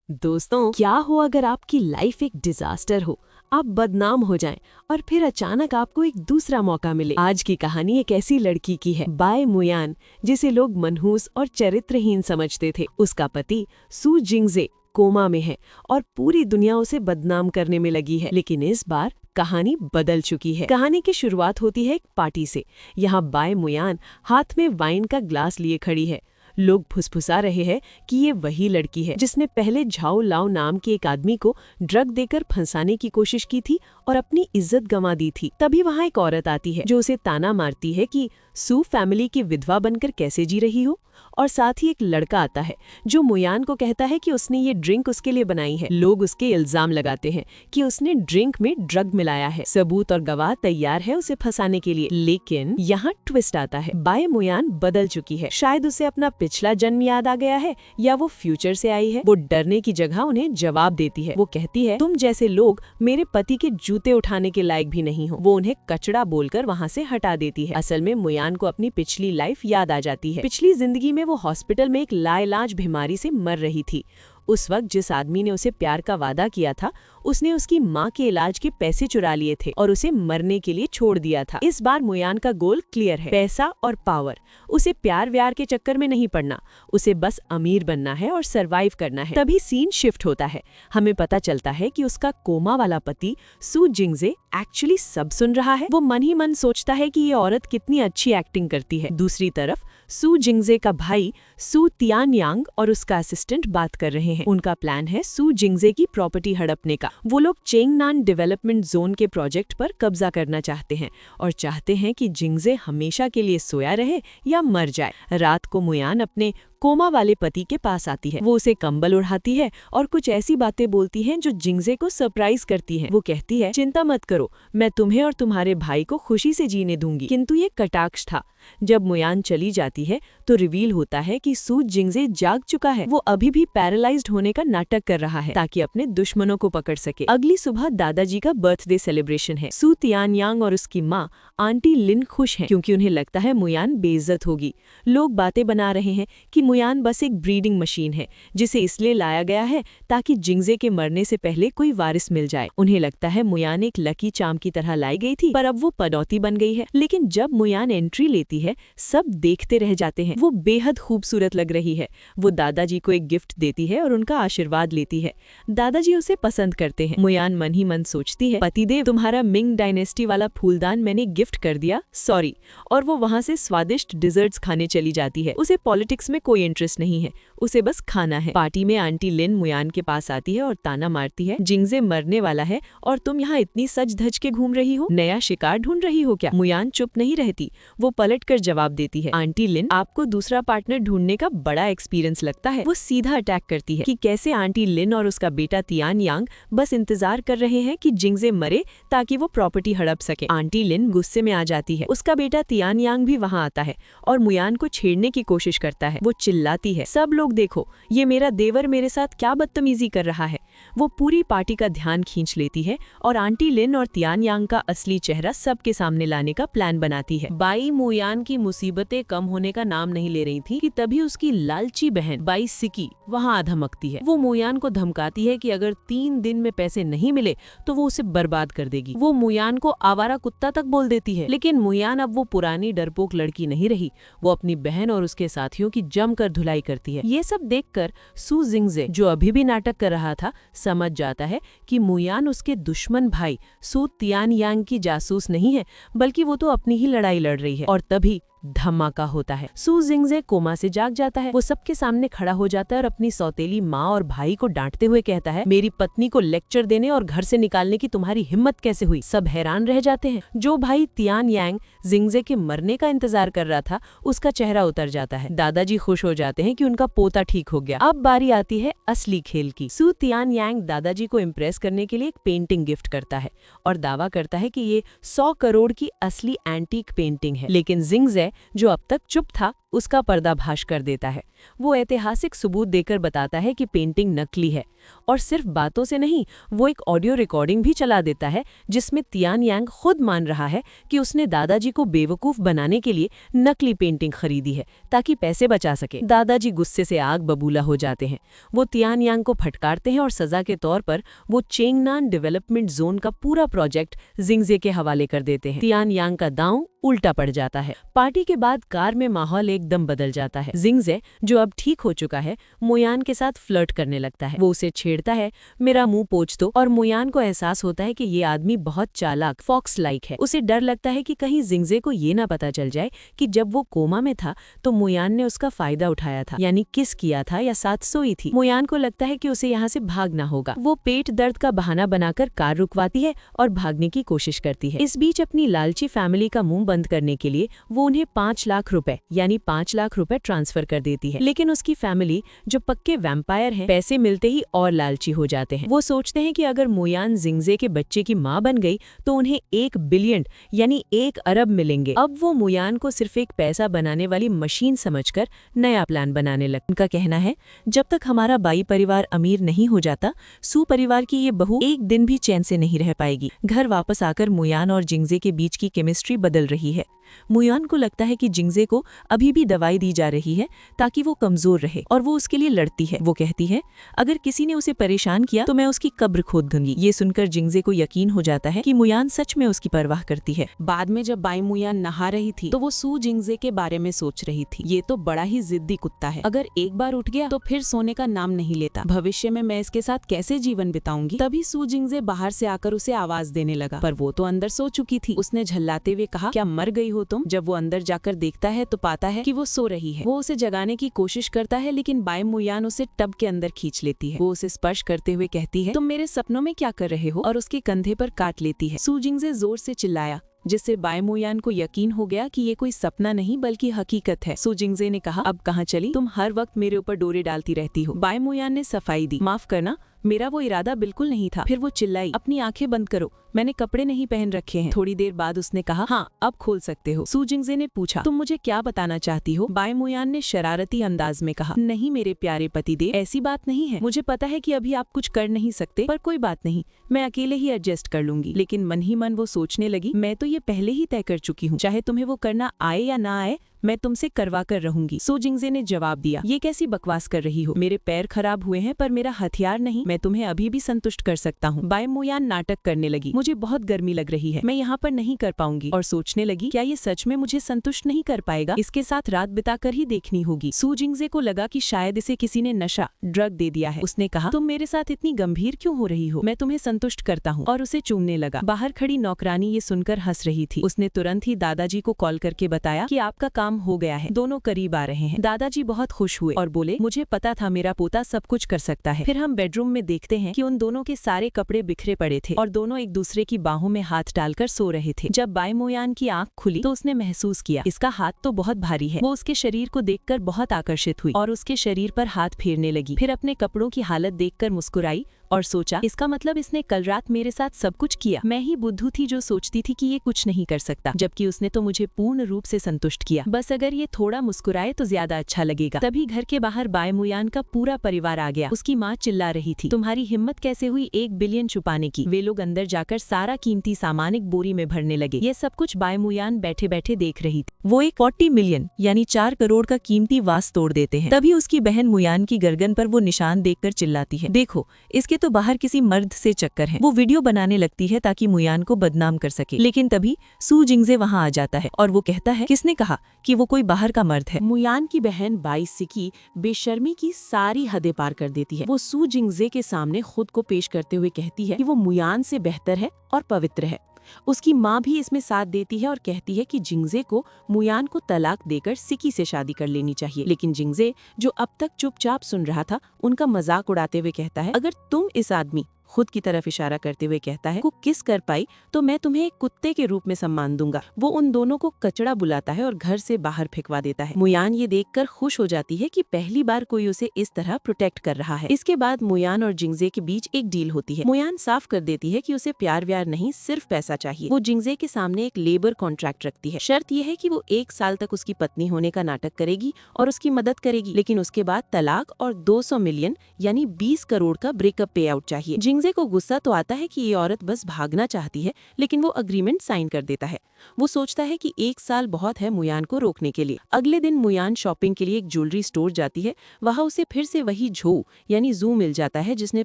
दोस्तों, क्या हो अगर आपकी लाइफ एक डिजास्टर हो, आप बदनाम हो जाएं और फिर अचानक आपको एक दूसरा मौका मिले। आज की कहानी एक ऐसी लड़की की है, बाय मुयान, जिसे लोग मनहूस और चरित्रहीन समझते थे। उसका पति सू जिंगजे कोमा में है और पूरी दुनिया उसे बदनाम करने में लगी है। लेकिन इस बार कहानी बदल चुकी है। कहानी की शुरुआत होती है एक पार्टी से। यहाँ बाय मुयान हाथ में वाइन का ग्लास लिए खड़ी है। लोग फुसफुसा रहे हैं कि ये वही लड़की है जिसने पहले झाओ लाओ नाम के एक आदमी को ड्रग देकर फंसाने की कोशिश की थी और अपनी इज्जत गंवा दी थी। तभी वहाँ एक औरत आती है जो उसे ताना मारती है कि सू फैमिली की विधवा बनकर कैसे जी रही हो। और साथ ही एक लड़का आता है जो मुयान को कहता है कि उसने ये ड्रिंक उसके लिए बनाई है। लोग उसके इल्जाम लगाते हैं कि उसने ड्रिंक में ड्रग मिलाया है। सबूत और गवाह तैयार है उसे फंसाने के लिए। लेकिन यहाँ ट्विस्ट आता है। बाय मुयान बदल चुकी है। शायद उसे अपना पिछला जन्म याद आ गया है या वो फ्यूचर से आई है। वो डरने की जगह उन्हें जवाब देती है। वो कहती है, तुम जैसे लोग मेरे पति के जूते उठाने के लायक भी नहीं हो। वो उन्हें कचड़ा बोलकर वहाँ से हटा देती है। असल में मुयान को अपनी पिछली लाइफ याद आ जाती है। पिछली जिंदगी में वो हॉस्पिटल में एक लाइलाज बीमारी से मर रही थी। उस वक्त जिस आदमी ने उसे प्यार का वादा किया था, उसने उसकी माँ के इलाज के पैसे चुरा लिए थे और उसे मरने के लिए छोड़ दिया था। इस बार मुयान का गोल क्लियर है, पैसा और पावर। उसे प्यार व्यार के चक्कर में नहीं पड़ना, उसे बस अमीर बनना है और सरवाइव करना है। तभी सीन शिफ्ट होता है। हमें पता चलता है कि उसका कोमा वाला पति सू जिंगजे एक्चुअली सब सुन रहा है। वो मन ही मन सोचता है कि ये औरत कितनी अच्छी एक्टिंग करती है। दूसरी तरफ सू जिंगजे का भाई सू तियानयांग और उसका असिस्टेंट बात कर रहे हैं। उनका प्लान है सू जिंगजे की प्रॉपर्टी हड़पने का। वो लोग चेंगनान डेवलपमेंट जोन के प्रोजेक्ट पर कब्जा करना चाहते हैं और चाहते हैं कि जिंगजे हमेशा के लिए सोया रहे या मर जाए। रात को मुयान अपने कोमा वाले पति के पास आती है। वो उसे कंबल उड़ाती है और कुछ ऐसी बातें बोलती हैं जो जिंगजे को सरप्राइज करती हैं। वो कहती है, चिंता मत करो, मैं तुम्हें और तुम्हारे भाई को खुशी से जीने दूंगी। किंतु ये कटाक्ष था। जब मुयान चली जाती है तो रिवील होता है कि सू जिंगजे जाग चुका है। वो अभी भी पैरालाइज्ड होने का नाटक कर रहा है ताकि अपने दुश्मनों को पकड़ सके। अगली सुबह दादाजी का बर्थडे सेलिब्रेशन है। सू तियानयांग और उसकी माँ आंटी लिन खुश हैं क्योंकि उन्हें लगता है मुयान बेइज्जत होगी। लोग बातें बना रहे हैं कि मुयान बस एक ब्रीडिंग मशीन है जिसे इसलिए लाया गया है ताकि जिंगजे के मरने से पहले कोई वारिस मिल जाए। उन्हें लगता है मुयान एक लकी चार्म की तरह लाई गई थी, पर अब वो पनौती बन गई है। लेकिन जब मुयान एंट्री लेती है, सब देखते रह जाते हैं। वो बेहद खूबसूरत लग रही है। वो दादाजी को एक गिफ्ट देती है और उनका आशीर्वाद लेती है। दादाजी उसे पसंद करते हैं। मुयान मन ही मन सोचती है, पतिदेव, तुम्हारा मिंग डायनेस्टी वाला फूलदान मैंने गिफ्ट कर दिया, सॉरी। और वो वहाँ से स्वादिष्ट डिजर्ट्स खाने चली जाती है। उसे पॉलिटिक्स में कोई इंटरेस्ट नहीं है, उसे बस खाना है। पार्टी में आंटी लिन मुयान के पास आती है और ताना मारती है, जिंगजे मरने वाला है और तुम यहाँ इतनी सज धज के घूम रही हो, नया शिकार ढूंढ रही हो क्या? मुयान चुप नहीं रहती। वो पलट कर जवाब देती है, आंटी लिन, आपको दूसरा पार्टनर ढूंढने का बड़ा एक्सपीरियंस लगता है। वो सीधा अटैक करती है कि कैसे आंटी लिन और उसका बेटा तियानयांग बस इंतजार कर रहे हैं कि जिंगजे मरे ताकि वो प्रॉपर्टी हड़प सके। आंटी लिन गुस्से में आ जाती है। उसका बेटा तियानयांग भी वहाँ आता है और मुयान को छेड़ने की कोशिश करता है। वो चिल्लाती है, सब लोग देखो, ये मेरा देवर मेरे साथ क्या बदतमीजी कर रहा है। वो पूरी पार्टी का ध्यान खींच लेती है और आंटी लिन और तियानयांग का असली चेहरा सबके सामने लाने का प्लान बनाती है। बाई मुयान की मुसीबतें कम होने का नाम नहीं ले रही थी कि तभी उसकी लालची बहन बाई सिकी वहाँ धमकती है। वो मुयान को धमकाती है कि अगर 3 दिन में पैसे नहीं मिले तो वो उसे बर्बाद कर देगी। वो मुयान को आवारा कुत्ता तक बोल देती है। लेकिन मुयान अब वो पुरानी डरपोक लड़की नहीं रही। वो अपनी बहन और उसके साथियों की जमकर धुलाई करती है। ये सब देखकर सू जिंगजे, जो अभी भी नाटक कर रहा था, समझ जाता है कि मुयान उसके दुश्मन भाई सू तियानयांग की जासूस नहीं है, बल्कि वो तो अपनी ही लड़ाई लड़ रही है। और तभी धमाका होता है। सू जिंगजे कोमा से जाग जाता है। वो सबके सामने खड़ा हो जाता है और अपनी सौतेली माँ और भाई को डांटते हुए कहता है, मेरी पत्नी को लेक्चर देने और घर से निकालने की तुम्हारी हिम्मत कैसे हुई? सब हैरान रह जाते हैं। जो भाई तियानयांग जिंगजे के मरने का इंतजार कर रहा था, उसका चेहरा उतर जाता है। दादाजी खुश हो जाते हैं कि उनका पोता ठीक हो गया। अब बारी आती है असली खेल की। सू तियानयांग दादाजी को इम्प्रेस करने के लिए एक पेंटिंग गिफ्ट करता है और दावा करता है कि ये 100 करोड़ की असली एंटीक पेंटिंग है। लेकिन जिंगजे, जो अब तक चुप था, उसका पर्दाफाश कर देता है। वो ऐतिहासिक सबूत देकर बताता है कि पेंटिंग नकली है, और सिर्फ बातों से नहीं, वो एक ऑडियो रिकॉर्डिंग भी चला देता है जिसमें तियान यांग खुद मान रहा है कि उसने दादाजी को बेवकूफ बनाने के लिए नकली पेंटिंग खरीदी है ताकि पैसे बचा सके। दादाजी गुस्से से आग बबूला हो जाते हैं। वो तियान यांग को फटकारते हैं और सजा के तौर पर वो चेंगनान डेवलपमेंट जोन का पूरा प्रोजेक्ट जिंगजे के हवाले कर देते हैं। तियान यांग का दांव उल्टा पड़ जाता है। पार्टी के बाद कार में माहौल एकदम बदल जाता है। जिंगजे, जो अब ठीक हो चुका है, मोयान के साथ फ्लर्ट करने लगता है। वो उसे छेड़ता है, मेरा मुंह पोंछ दो, और मोयान को एहसास होता है कि ये आदमी बहुत चालाक, फॉक्स लाइक है। उसे डर लगता है कि कहीं जिंगजे को ये ना पता चल जाए कि जब वो कोमा में था तो मोयान ने उसका फायदा उठाया था, यानी किस किया था या साथ सोई थी। मोयान को लगता है कि उसे यहाँ से भागना होगा। वो पेट दर्द का बहाना बनाकर कार रुकवाती है और भागने की कोशिश करती है। इस बीच अपनी लालची फैमिली का मुंह बंद करने के लिए वो उन्हें 5 लाख रुपए यानी 5 लाख रुपए ट्रांसफर कर देती है। लेकिन उसकी फैमिली, जो पक्के वैम्पायर हैं, पैसे मिलते ही और लालची हो जाते हैं। वो सोचते हैं कि अगर मोयान जिंगजे के बच्चे की मां बन गई तो उन्हें 1 बिलियन यानी 1 अरब मिलेंगे। अब वो मोयान को सिर्फ एक पैसा बनाने वाली मशीन समझकर नया प्लान बनाने लगे। उनका कहना है, जब तक हमारा बाई परिवार अमीर नहीं हो जाता, सू परिवार की ये बहू एक दिन भी चैन से नहीं रह पाएगी। घर वापस आकर मोयान और जिंगजे के बीच की केमिस्ट्री बदल रही है। मोयान को लगता है कि जिंगजे को अभी भी दवाई दी जा रही है ताकि वो कमजोर रहे, और वो उसके लिए लड़ती है। वो कहती है, अगर किसी ने उसे परेशान किया तो मैं उसकी कब्र खोद दूंगी। ये सुनकर जिंगजे को यकीन हो जाता है कि मोयान सच में उसकी परवाह करती है। बाद में जब बाई मोयान नहा रही थी तो वो सू जिंगजे के बारे में सोच रही थी। ये तो बड़ा ही जिद्दी कुत्ता है, अगर एक बार उठ गया तो फिर सोने का नाम नहीं लेता। भविष्य में मैं इसके साथ कैसे जीवन बिताऊंगी। तभी सू जिंगजे बाहर से आकर उसे आवाज देने लगा, पर वो तो अंदर सो चुकी थी। उसने झल्लाते हुए कहा, क्या मर गई हो तुम? जब वो अंदर जाकर देखता है तो पाता है कि वो सो रही है। वो उसे जगाने की कोशिश करता है, लेकिन बाई मोयान उसे टब के अंदर खींच लेती है। वो उसे स्पर्श करते हुए कहती है, तुम मेरे सपनों में क्या कर रहे हो, और उसके कंधे पर काट लेती है। सू जिंगजे जोर से चिल्लाया, जिससे बाई मोयान को यकीन हो गया कि ये कोई सपना नहीं बल्कि हकीकत है। सू जिंगजे ने कहा, अब कहाँ चली? तुम हर वक्त मेरे ऊपर डोरे डालती रहती हो। बाई मोयान ने सफाई दी, माफ करना, मेरा वो इरादा बिल्कुल नहीं था। फिर वो चिल्लाई, अपनी आंखें बंद करो, मैंने कपड़े नहीं पहन रखे हैं। थोड़ी देर बाद उसने कहा, हाँ अब खोल सकते हो। सू जिंगजे ने पूछा, तुम मुझे क्या बताना चाहती हो? बाई मोयान ने शरारती अंदाज में कहा, नहीं मेरे प्यारे पतिदेव, ऐसी बात नहीं है। मुझे पता है कि अभी आप कुछ कर नहीं सकते, पर कोई बात नहीं, मैं अकेले ही एडजस्ट कर लूंगी। लेकिन मन ही मन वो सोचने लगी, मैं तो ये पहले ही तय कर चुकी हूँ, चाहे तुम्हें वो करना आए या ना आए, मैं तुमसे करवा कर रहूंगी। सू जिंगजे ने जवाब दिया, ये कैसी बकवास कर रही हो? मेरे पैर खराब हुए हैं पर मेरा हथियार नहीं, मैं तुम्हें अभी भी संतुष्ट कर सकता हूँ। बाई मोयान नाटक करने लगी, मुझे बहुत गर्मी लग रही है, मैं यहाँ पर नहीं कर पाऊंगी। और सोचने लगी, क्या ये सच में मुझे संतुष्ट नहीं कर पाएगा? इसके साथ रात बिताकर ही देखनी होगी। सू जिंगजे को लगा कि शायद इसे किसी ने नशा ड्रग दे दिया है। उसने कहा, तुम मेरे साथ इतनी गंभीर क्यों हो रही हो? मैं तुम्हें संतुष्ट करता हूँ, और उसे चूमने लगा। बाहर खड़ी नौकरानी ये सुनकर हंस रही थी। उसने तुरंत ही दादाजी को कॉल करके बताया कि आपका काम हो गया है, दोनों करीब आ रहे हैं। दादाजी बहुत खुश हुए और बोले, मुझे पता था मेरा पोता सब कुछ कर सकता है। फिर हम बेडरूम में देखते हैं कि उन दोनों के सारे कपड़े बिखरे पड़े थे और दोनों एक दूसरे की बाहों में हाथ डालकर सो रहे थे। जब बाई मोयान की आंख खुली तो उसने महसूस किया, इसका हाथ तो बहुत भारी है। वो उसके शरीर को देखकर बहुत आकर्षित हुई और उसके शरीर पर हाथ फेरने लगी। फिर अपने कपड़ों की हालत देखकर मुस्कुराई और सोचा, इसका मतलब इसने कल रात मेरे साथ सब कुछ किया। मैं ही बुद्धू थी जो सोचती थी कि ये कुछ नहीं कर सकता, जबकि उसने तो मुझे पूर्ण रूप से संतुष्ट किया। बस अगर ये थोड़ा मुस्कुराए तो ज्यादा अच्छा लगेगा। तभी घर के बाहर बाई मोयान का पूरा परिवार आ गया। उसकी माँ चिल्ला रही थी, तुम्हारी हिम्मत कैसे हुई 1 बिलियन छुपाने की? वे लोग अंदर जाकर सारा कीमती सामान एक बोरी में भरने लगे। ये सब कुछ बाई मोयान बैठे बैठे देख रही थी। वो एक 40 मिलियन यानी 4 करोड़ का कीमती वास तोड़ देते हैं। तभी उसकी बहन मोयान की गर्दन पर वो निशान देखकर चिल्लाती है, देखो इसके तो बाहर किसी मर्द से चक्कर है। वो वीडियो बनाने लगती है ताकि मोयान को बदनाम कर सके। लेकिन तभी सू जिंगजे वहाँ आ जाता है और वो कहता है, किसने कहा कि वो कोई बाहर का मर्द है? मोयान की बहन बाई सिकी बेशर्मी की सारी हदें पार कर देती है। वो सू जिंगजे के सामने खुद को पेश करते हुए कहती है कि वो मोयान से बेहतर है और पवित्र है। उसकी माँ भी इसमें साथ देती है और कहती है कि जिंगजे को मोयान को तलाक देकर सिकी से शादी कर लेनी चाहिए। लेकिन जिंगजे, जो अब तक चुपचाप सुन रहा था, उनका मजाक उड़ाते हुए कहता है, अगर तुम इस आदमी खुद की तरफ इशारा करते हुए कहता है, को किस कर पाई तो मैं तुम्हें एक कुत्ते के रूप में सम्मान दूंगा। वो उन दोनों को कचड़ा बुलाता है और घर से बाहर फेंकवा देता है। मुयान ये देखकर खुश हो जाती है कि पहली बार कोई उसे इस तरह प्रोटेक्ट कर रहा है। इसके बाद मुयान और जिंगजे के बीच एक डील होती है। मुयान साफ कर देती है कि उसे प्यार व्यार नहीं, सिर्फ पैसा चाहिए। वो जिंगजे के सामने एक लेबर कॉन्ट्रैक्ट रखती है। शर्त यह है कि वो 1 साल तक उसकी पत्नी होने का नाटक करेगी और उसकी मदद करेगी, लेकिन उसके बाद तलाक और 200 मिलियन यानी 20 करोड़ का ब्रेकअप पे आउट चाहिए। जिंगजे को गुस्सा तो आता है कि ये औरत बस भागना चाहती है, लेकिन वो अग्रीमेंट साइन कर देता है। वो सोचता है कि 1 साल बहुत है मुयान को रोकने के लिए। अगले दिन मुयान शॉपिंग के लिए एक ज्वेलरी स्टोर जाती है। वहाँ उसे फिर से वही झो यानी जू मिल जाता है जिसने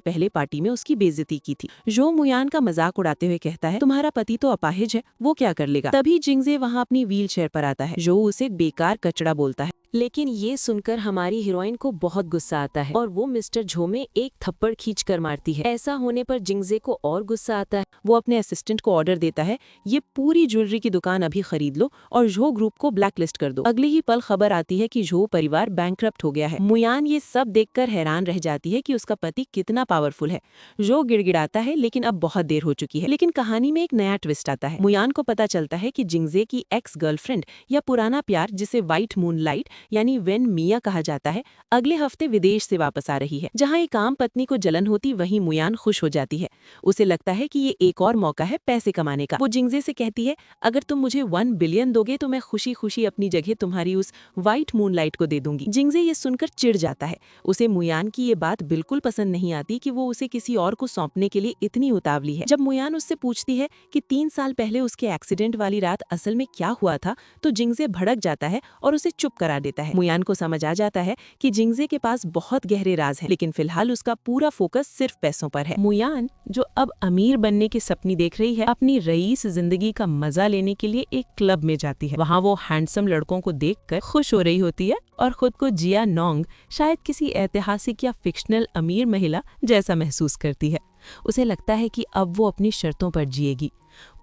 पहले पार्टी में उसकी बेइज्जती की थी। जो मुयान का मजाक उड़ाते हुए कहता है, तुम्हारा पति तो अपाहिज है, वो क्या कर लेगा। तभी जिंगजे वहाँ अपनी व्हील चेयर पर आता है। जो उसे बेकार कचड़ा बोलता है। लेकिन ये सुनकर हमारी हीरोइन को बहुत गुस्सा आता है और वो मिस्टर झो में एक थप्पड़ खींच कर मारती है। ऐसा होने पर जिंगजे को और गुस्सा आता है। वो अपने असिस्टेंट को ऑर्डर देता है, ये पूरी ज्वेलरी की दुकान अभी खरीद लो और झो ग्रुप को ब्लैकलिस्ट कर दो। अगले ही पल खबर आती है कि झो परिवार बैंकरप्ट हो गया है। मुयान ये सब देखकर हैरान रह जाती है कि उसका पति कितना पावरफुल है। झो गिड़गिड़ाता है, लेकिन अब बहुत देर हो चुकी है। लेकिन कहानी में एक नया ट्विस्ट आता है। मुयान को पता चलता है कि जिंगजे की एक्स गर्लफ्रेंड या पुराना प्यार, जिसे व्हाइट मूनलाइट यानी वेन मिया कहा जाता है, अगले हफ्ते विदेश से वापस आ रही है। जहाँ एक आम पत्नी को जलन होती, वहीं मुयान खुश हो जाती है। उसे लगता है कि ये एक और मौका है पैसे कमाने का। वो जिंगजे से कहती है, अगर तुम मुझे 1 बिलियन दोगे तो मैं खुशी खुशी अपनी जगह तुम्हारी उस व्हाइट मूनलाइट को दे दूंगी। जिंगजे ये सुनकर चिढ़ जाता है। उसे मुयान की ये बात बिल्कुल पसंद नहीं आती कि वो उसे किसी और को सौंपने के लिए इतनी उतावली है। जब मुयान उससे पूछती है कि 3 साल पहले उसके एक्सीडेंट वाली रात असल में क्या हुआ था, तो जिंगजे भड़क जाता है और उसे चुप करा देता है। मुयान को समझ आ जाता है कि जिंगजे के पास बहुत गहरे राज हैं, लेकिन फिलहाल उसका पूरा फोकस सिर्फ पैसों पर है। मुयान, जो अब अमीर बनने के सपने देख रही है, अपनी रईस जिंदगी का मजा लेने के लिए एक क्लब में जाती है। वहाँ वो हैंडसम लड़कों को देखकर खुश हो रही होती है और खुद को जिया नोंग, शायद किसी ऐतिहासिक या फिक्शनल अमीर महिला जैसा महसूस करती है। उसे लगता है कि अब वो अपनी शर्तों पर जिएगी।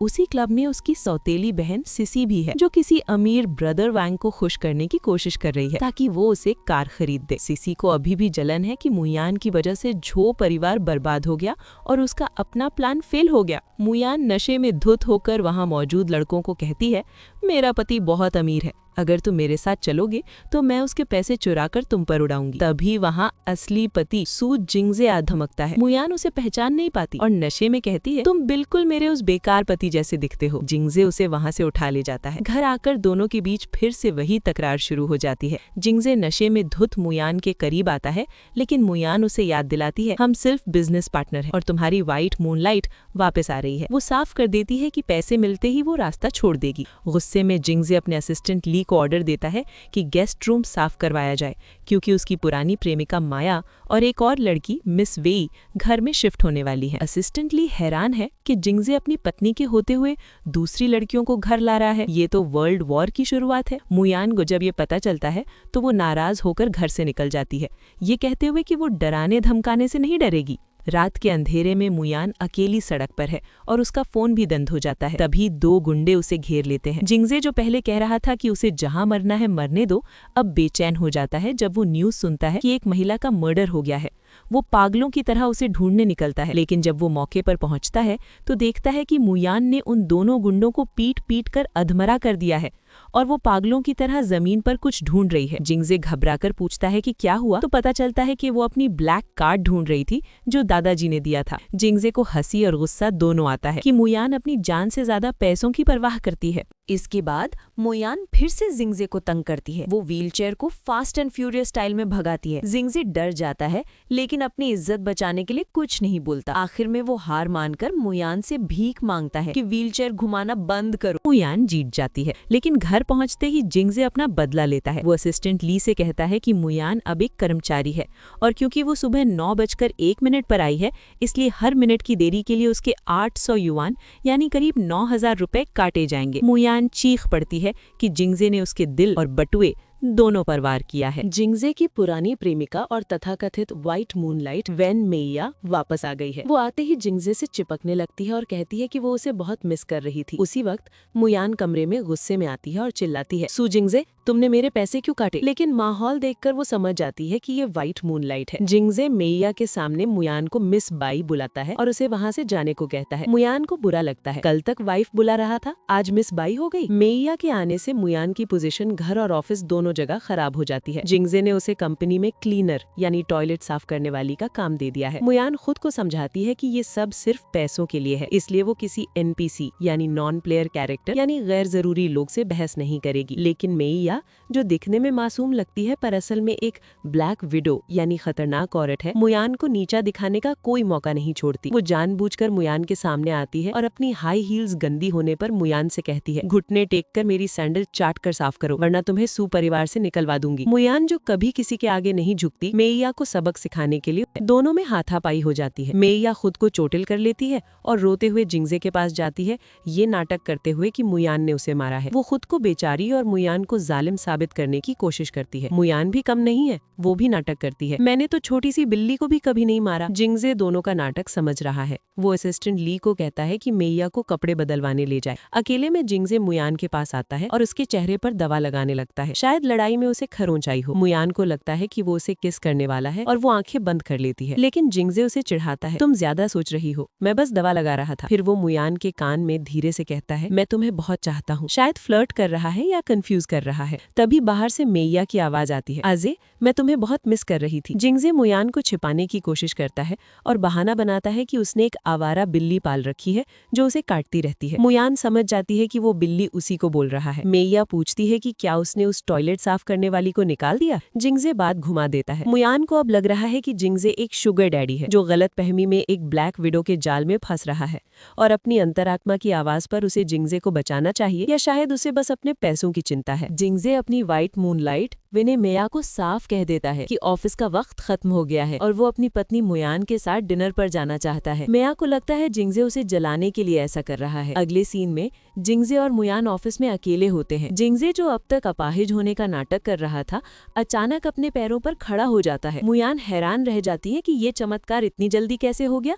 उसी क्लब में उसकी सौतेली बहन सिसी भी है, जो किसी अमीर ब्रदर वैंग को खुश करने की कोशिश कर रही है ताकि वो उसे कार खरीद दे। सिसी को अभी भी जलन है कि मुयान की वजह से झो परिवार बर्बाद हो गया और उसका अपना प्लान फेल हो गया। मुयान नशे में धुत होकर वहाँ मौजूद लड़कों को कहती है, मेरा पति बहुत अमीर है, अगर तुम मेरे साथ चलोगे तो मैं उसके पैसे चुराकर तुम पर उड़ाऊंगी। तभी वहाँ असली पति सू जिंगजे आ धमकता है। मुयान उसे पहचान नहीं पाती और नशे में कहती है, तुम बिल्कुल मेरे उस बेकार पति जैसे दिखते हो। जिंगजे उसे वहाँ से उठा ले जाता है। घर आकर दोनों के बीच फिर से वही तकरार शुरू हो जाती है। जिंगजे नशे में धुत मुयान के करीब आता है, लेकिन मुयान उसे याद दिलाती है, हम सिर्फ बिजनेस पार्टनर हैं और तुम्हारी व्हाइट मूनलाइट वापस आ रही है। वो साफ कर देती है कि पैसे मिलते ही वो रास्ता छोड़ देगी। गुस्से में जिंगजे अपने असिस्टेंट ली को ऑर्डर देता है कि गेस्ट रूम साफ करवाया जाए, क्योंकि उसकी पुरानी प्रेमिका माया और एक और लड़की मिस वेई घर में शिफ्ट होने वाली है। असिस्टेंट ली हैरान है कि जिंगजे अपनी पत्नी के होते हुए दूसरी लड़कियों को घर ला रहा है। ये तो वर्ल्ड वॉर की शुरुआत है। मुयान को जब ये पता चलता है तो वो नाराज होकर घर से निकल जाती है, ये कहते हुए कि वो डराने धमकाने से नहीं डरेगी। रात के अंधेरे में मुयान अकेली सड़क पर है और उसका फोन भी बंद हो जाता है। तभी 2 गुंडे उसे घेर लेते हैं। जिंगजे, जो पहले कह रहा था कि उसे जहां मरना है मरने दो, अब बेचैन हो जाता है जब वो न्यूज़ सुनता है कि एक महिला का मर्डर हो गया है। वो पागलों की तरह उसे ढूंढने निकलता है, लेकिन जब वो मौके पर पहुंचता है तो देखता है कि मुयान ने उन दोनों गुंडों को पीट पीट कर अधमरा कर दिया है और वो पागलों की तरह जमीन पर कुछ ढूंढ रही है। जिंगजे घबराकर पूछता है कि क्या हुआ, तो पता चलता है कि वो अपनी ब्लैक कार्ड ढूंढ रही थी जो दादाजी ने दिया था। जिंगजे को हंसी और गुस्सा दोनों आता है कि मुयान अपनी जान से ज्यादा पैसों की परवाह करती है। इसके बाद मुयान फिर से जिंगजे को तंग करती है। वो व्हीलचेयर को फास्ट एंड फ्यूरियस स्टाइल में भगाती है। जिंगजे डर जाता है, लेकिन अपनी इज्जत बचाने के लिए कुछ नहीं बोलता। आखिर में वो हार मानकर मुयान से भीख मांगता है कि व्हीलचेयर घुमाना बंद करो। मुयान जीत जाती है, लेकिन घर पहुंचते ही जिंगजे अपना बदला लेता है। वो असिस्टेंट ली से कहता है कि मुयान अब एक कर्मचारी है और क्योंकि वो सुबह 9:01 पर आई है, इसलिए हर मिनट की देरी के लिए उसके 800 युआन यानी करीब 9,000 रुपए काटे जाएंगे। मुयान चीख पड़ती है कि जिंगजे ने उसके दिल और बटुए दोनों पर वार किया है। जिंगजे की पुरानी प्रेमिका और तथाकथित व्हाइट मूनलाइट वेन मेया वापस आ गई है। वो आते ही जिंगजे से चिपकने लगती है और कहती है कि वो उसे बहुत मिस कर रही थी। उसी वक्त मुयान कमरे में गुस्से में आती है और चिल्लाती है, सू जिंगजे, तुमने मेरे पैसे क्यों काटे? लेकिन माहौल देखकर वो समझ जाती है कि ये व्हाइट मूनलाइट है। जिंगजे मेइया के सामने मुयान को मिस बाई बुलाता है और उसे वहाँ से जाने को कहता है। मुयान को बुरा लगता है, कल तक वाइफ बुला रहा था, आज मिस बाई हो गई। मेइया के आने से मुयान की पोजीशन घर और ऑफिस दोनों जगह खराब हो जाती है। जिंगजे ने उसे कंपनी में क्लीनर यानी टॉयलेट साफ करने वाली का काम दे दिया है। मुयान खुद को समझाती है कि ये सब सिर्फ पैसों के लिए है, इसलिए वो किसी NPC यानी नॉन प्लेयर कैरेक्टर यानी गैर जरूरी लोग से बहस नहीं करेगी। लेकिन मेइया, जो दिखने में मासूम लगती है पर असल में एक ब्लैक विडो यानी खतरनाक औरत है, मुयान को नीचा दिखाने का कोई मौका नहीं छोड़ती। वो जानबूझकर मुयान के सामने आती है और अपनी हाई हील्स गंदी होने पर मुयान से कहती है, घुटने टेक कर मेरी सैंडल चाट कर साफ करो वरना तुम्हें सुपरिवार से निकलवा दूंगी। मुयान, जो कभी किसी के आगे नहीं झुकती, मेइया को सबक सिखाने के लिए दोनों में हाथापाई हो जाती है। मेइया खुद को चोटिल कर लेती है और रोते हुए जिंगजे के पास जाती है, ये नाटक करते हुए कि मुयान ने उसे मारा है। वो खुद को बेचारी और मुयान को जालिम साबित करने की कोशिश करती है। मुयान भी कम नहीं है, वो भी नाटक करती है, मैंने तो छोटी सी बिल्ली को भी कभी नहीं मारा। जिंगजे दोनों का नाटक समझ रहा है। वो असिस्टेंट ली को कहता है कि मेइया को कपड़े बदलवाने ले जाए। अकेले में जिंगजे मुयान के पास आता है और उसके चेहरे पर दवा लगाने लगता है। शायद लड़ाई में उसे खरोंच आई हो। मुयान को लगता है कि वो उसे किस करने वाला है और वो आंखें बंद कर लेती है, लेकिन जिंगजे उसे चिढ़ाता है, तुम ज्यादा सोच रही हो, मैं बस दवा लगा रहा था। फिर वो मुयान के कान में धीरे से कहता है, मैं तुम्हें बहुत चाहता हूँ। शायद फ्लर्ट कर रहा है या कंफ्यूज कर रहा है। तभी बाहर से मेइया की आवाज आती है, आजे, मैं तुम्हें बहुत मिस कर रही थी। जिंगजे मुयान को छिपाने की कोशिश करता है और बहाना बनाता है कि उसने एक आवारा बिल्ली पाल रखी है जो उसे काटती रहती है। मुयान समझ जाती है कि वो बिल्ली उसी को बोल रहा है। मेइया पूछती है कि क्या उसने उस टॉयलेट साफ करने वाली को निकाल दिया। जिंगजे बात घुमा देता है। मुयान को अब लग रहा है कि जिंगजे एक शुगर डैडी है जो गलतफहमी में एक ब्लैक विडो के जाल में फंस रहा है और अपनी अंतरात्मा की आवाज पर उसे जिंगजे को बचाना चाहिए, या शायद उसे बस अपने पैसों की चिंता है। जिंगजे अपनी व्हाइट मूनलाइट विने मेया को साफ कह देता है कि ऑफिस का वक्त खत्म हो गया है और वो अपनी पत्नी मुयान के साथ डिनर पर जाना चाहता है। मेया को लगता है जिंगजे उसे जलाने के लिए ऐसा कर रहा है। अगले सीन में जिंगजे और मुयान ऑफिस में अकेले होते हैं। जिंगजे, जो अब तक अपाहिज होने का नाटक कर रहा था, अचानक अपने पैरों पर खड़ा हो जाता है। मुयान हैरान रह जाती है कि ये चमत्कार इतनी जल्दी कैसे हो गया।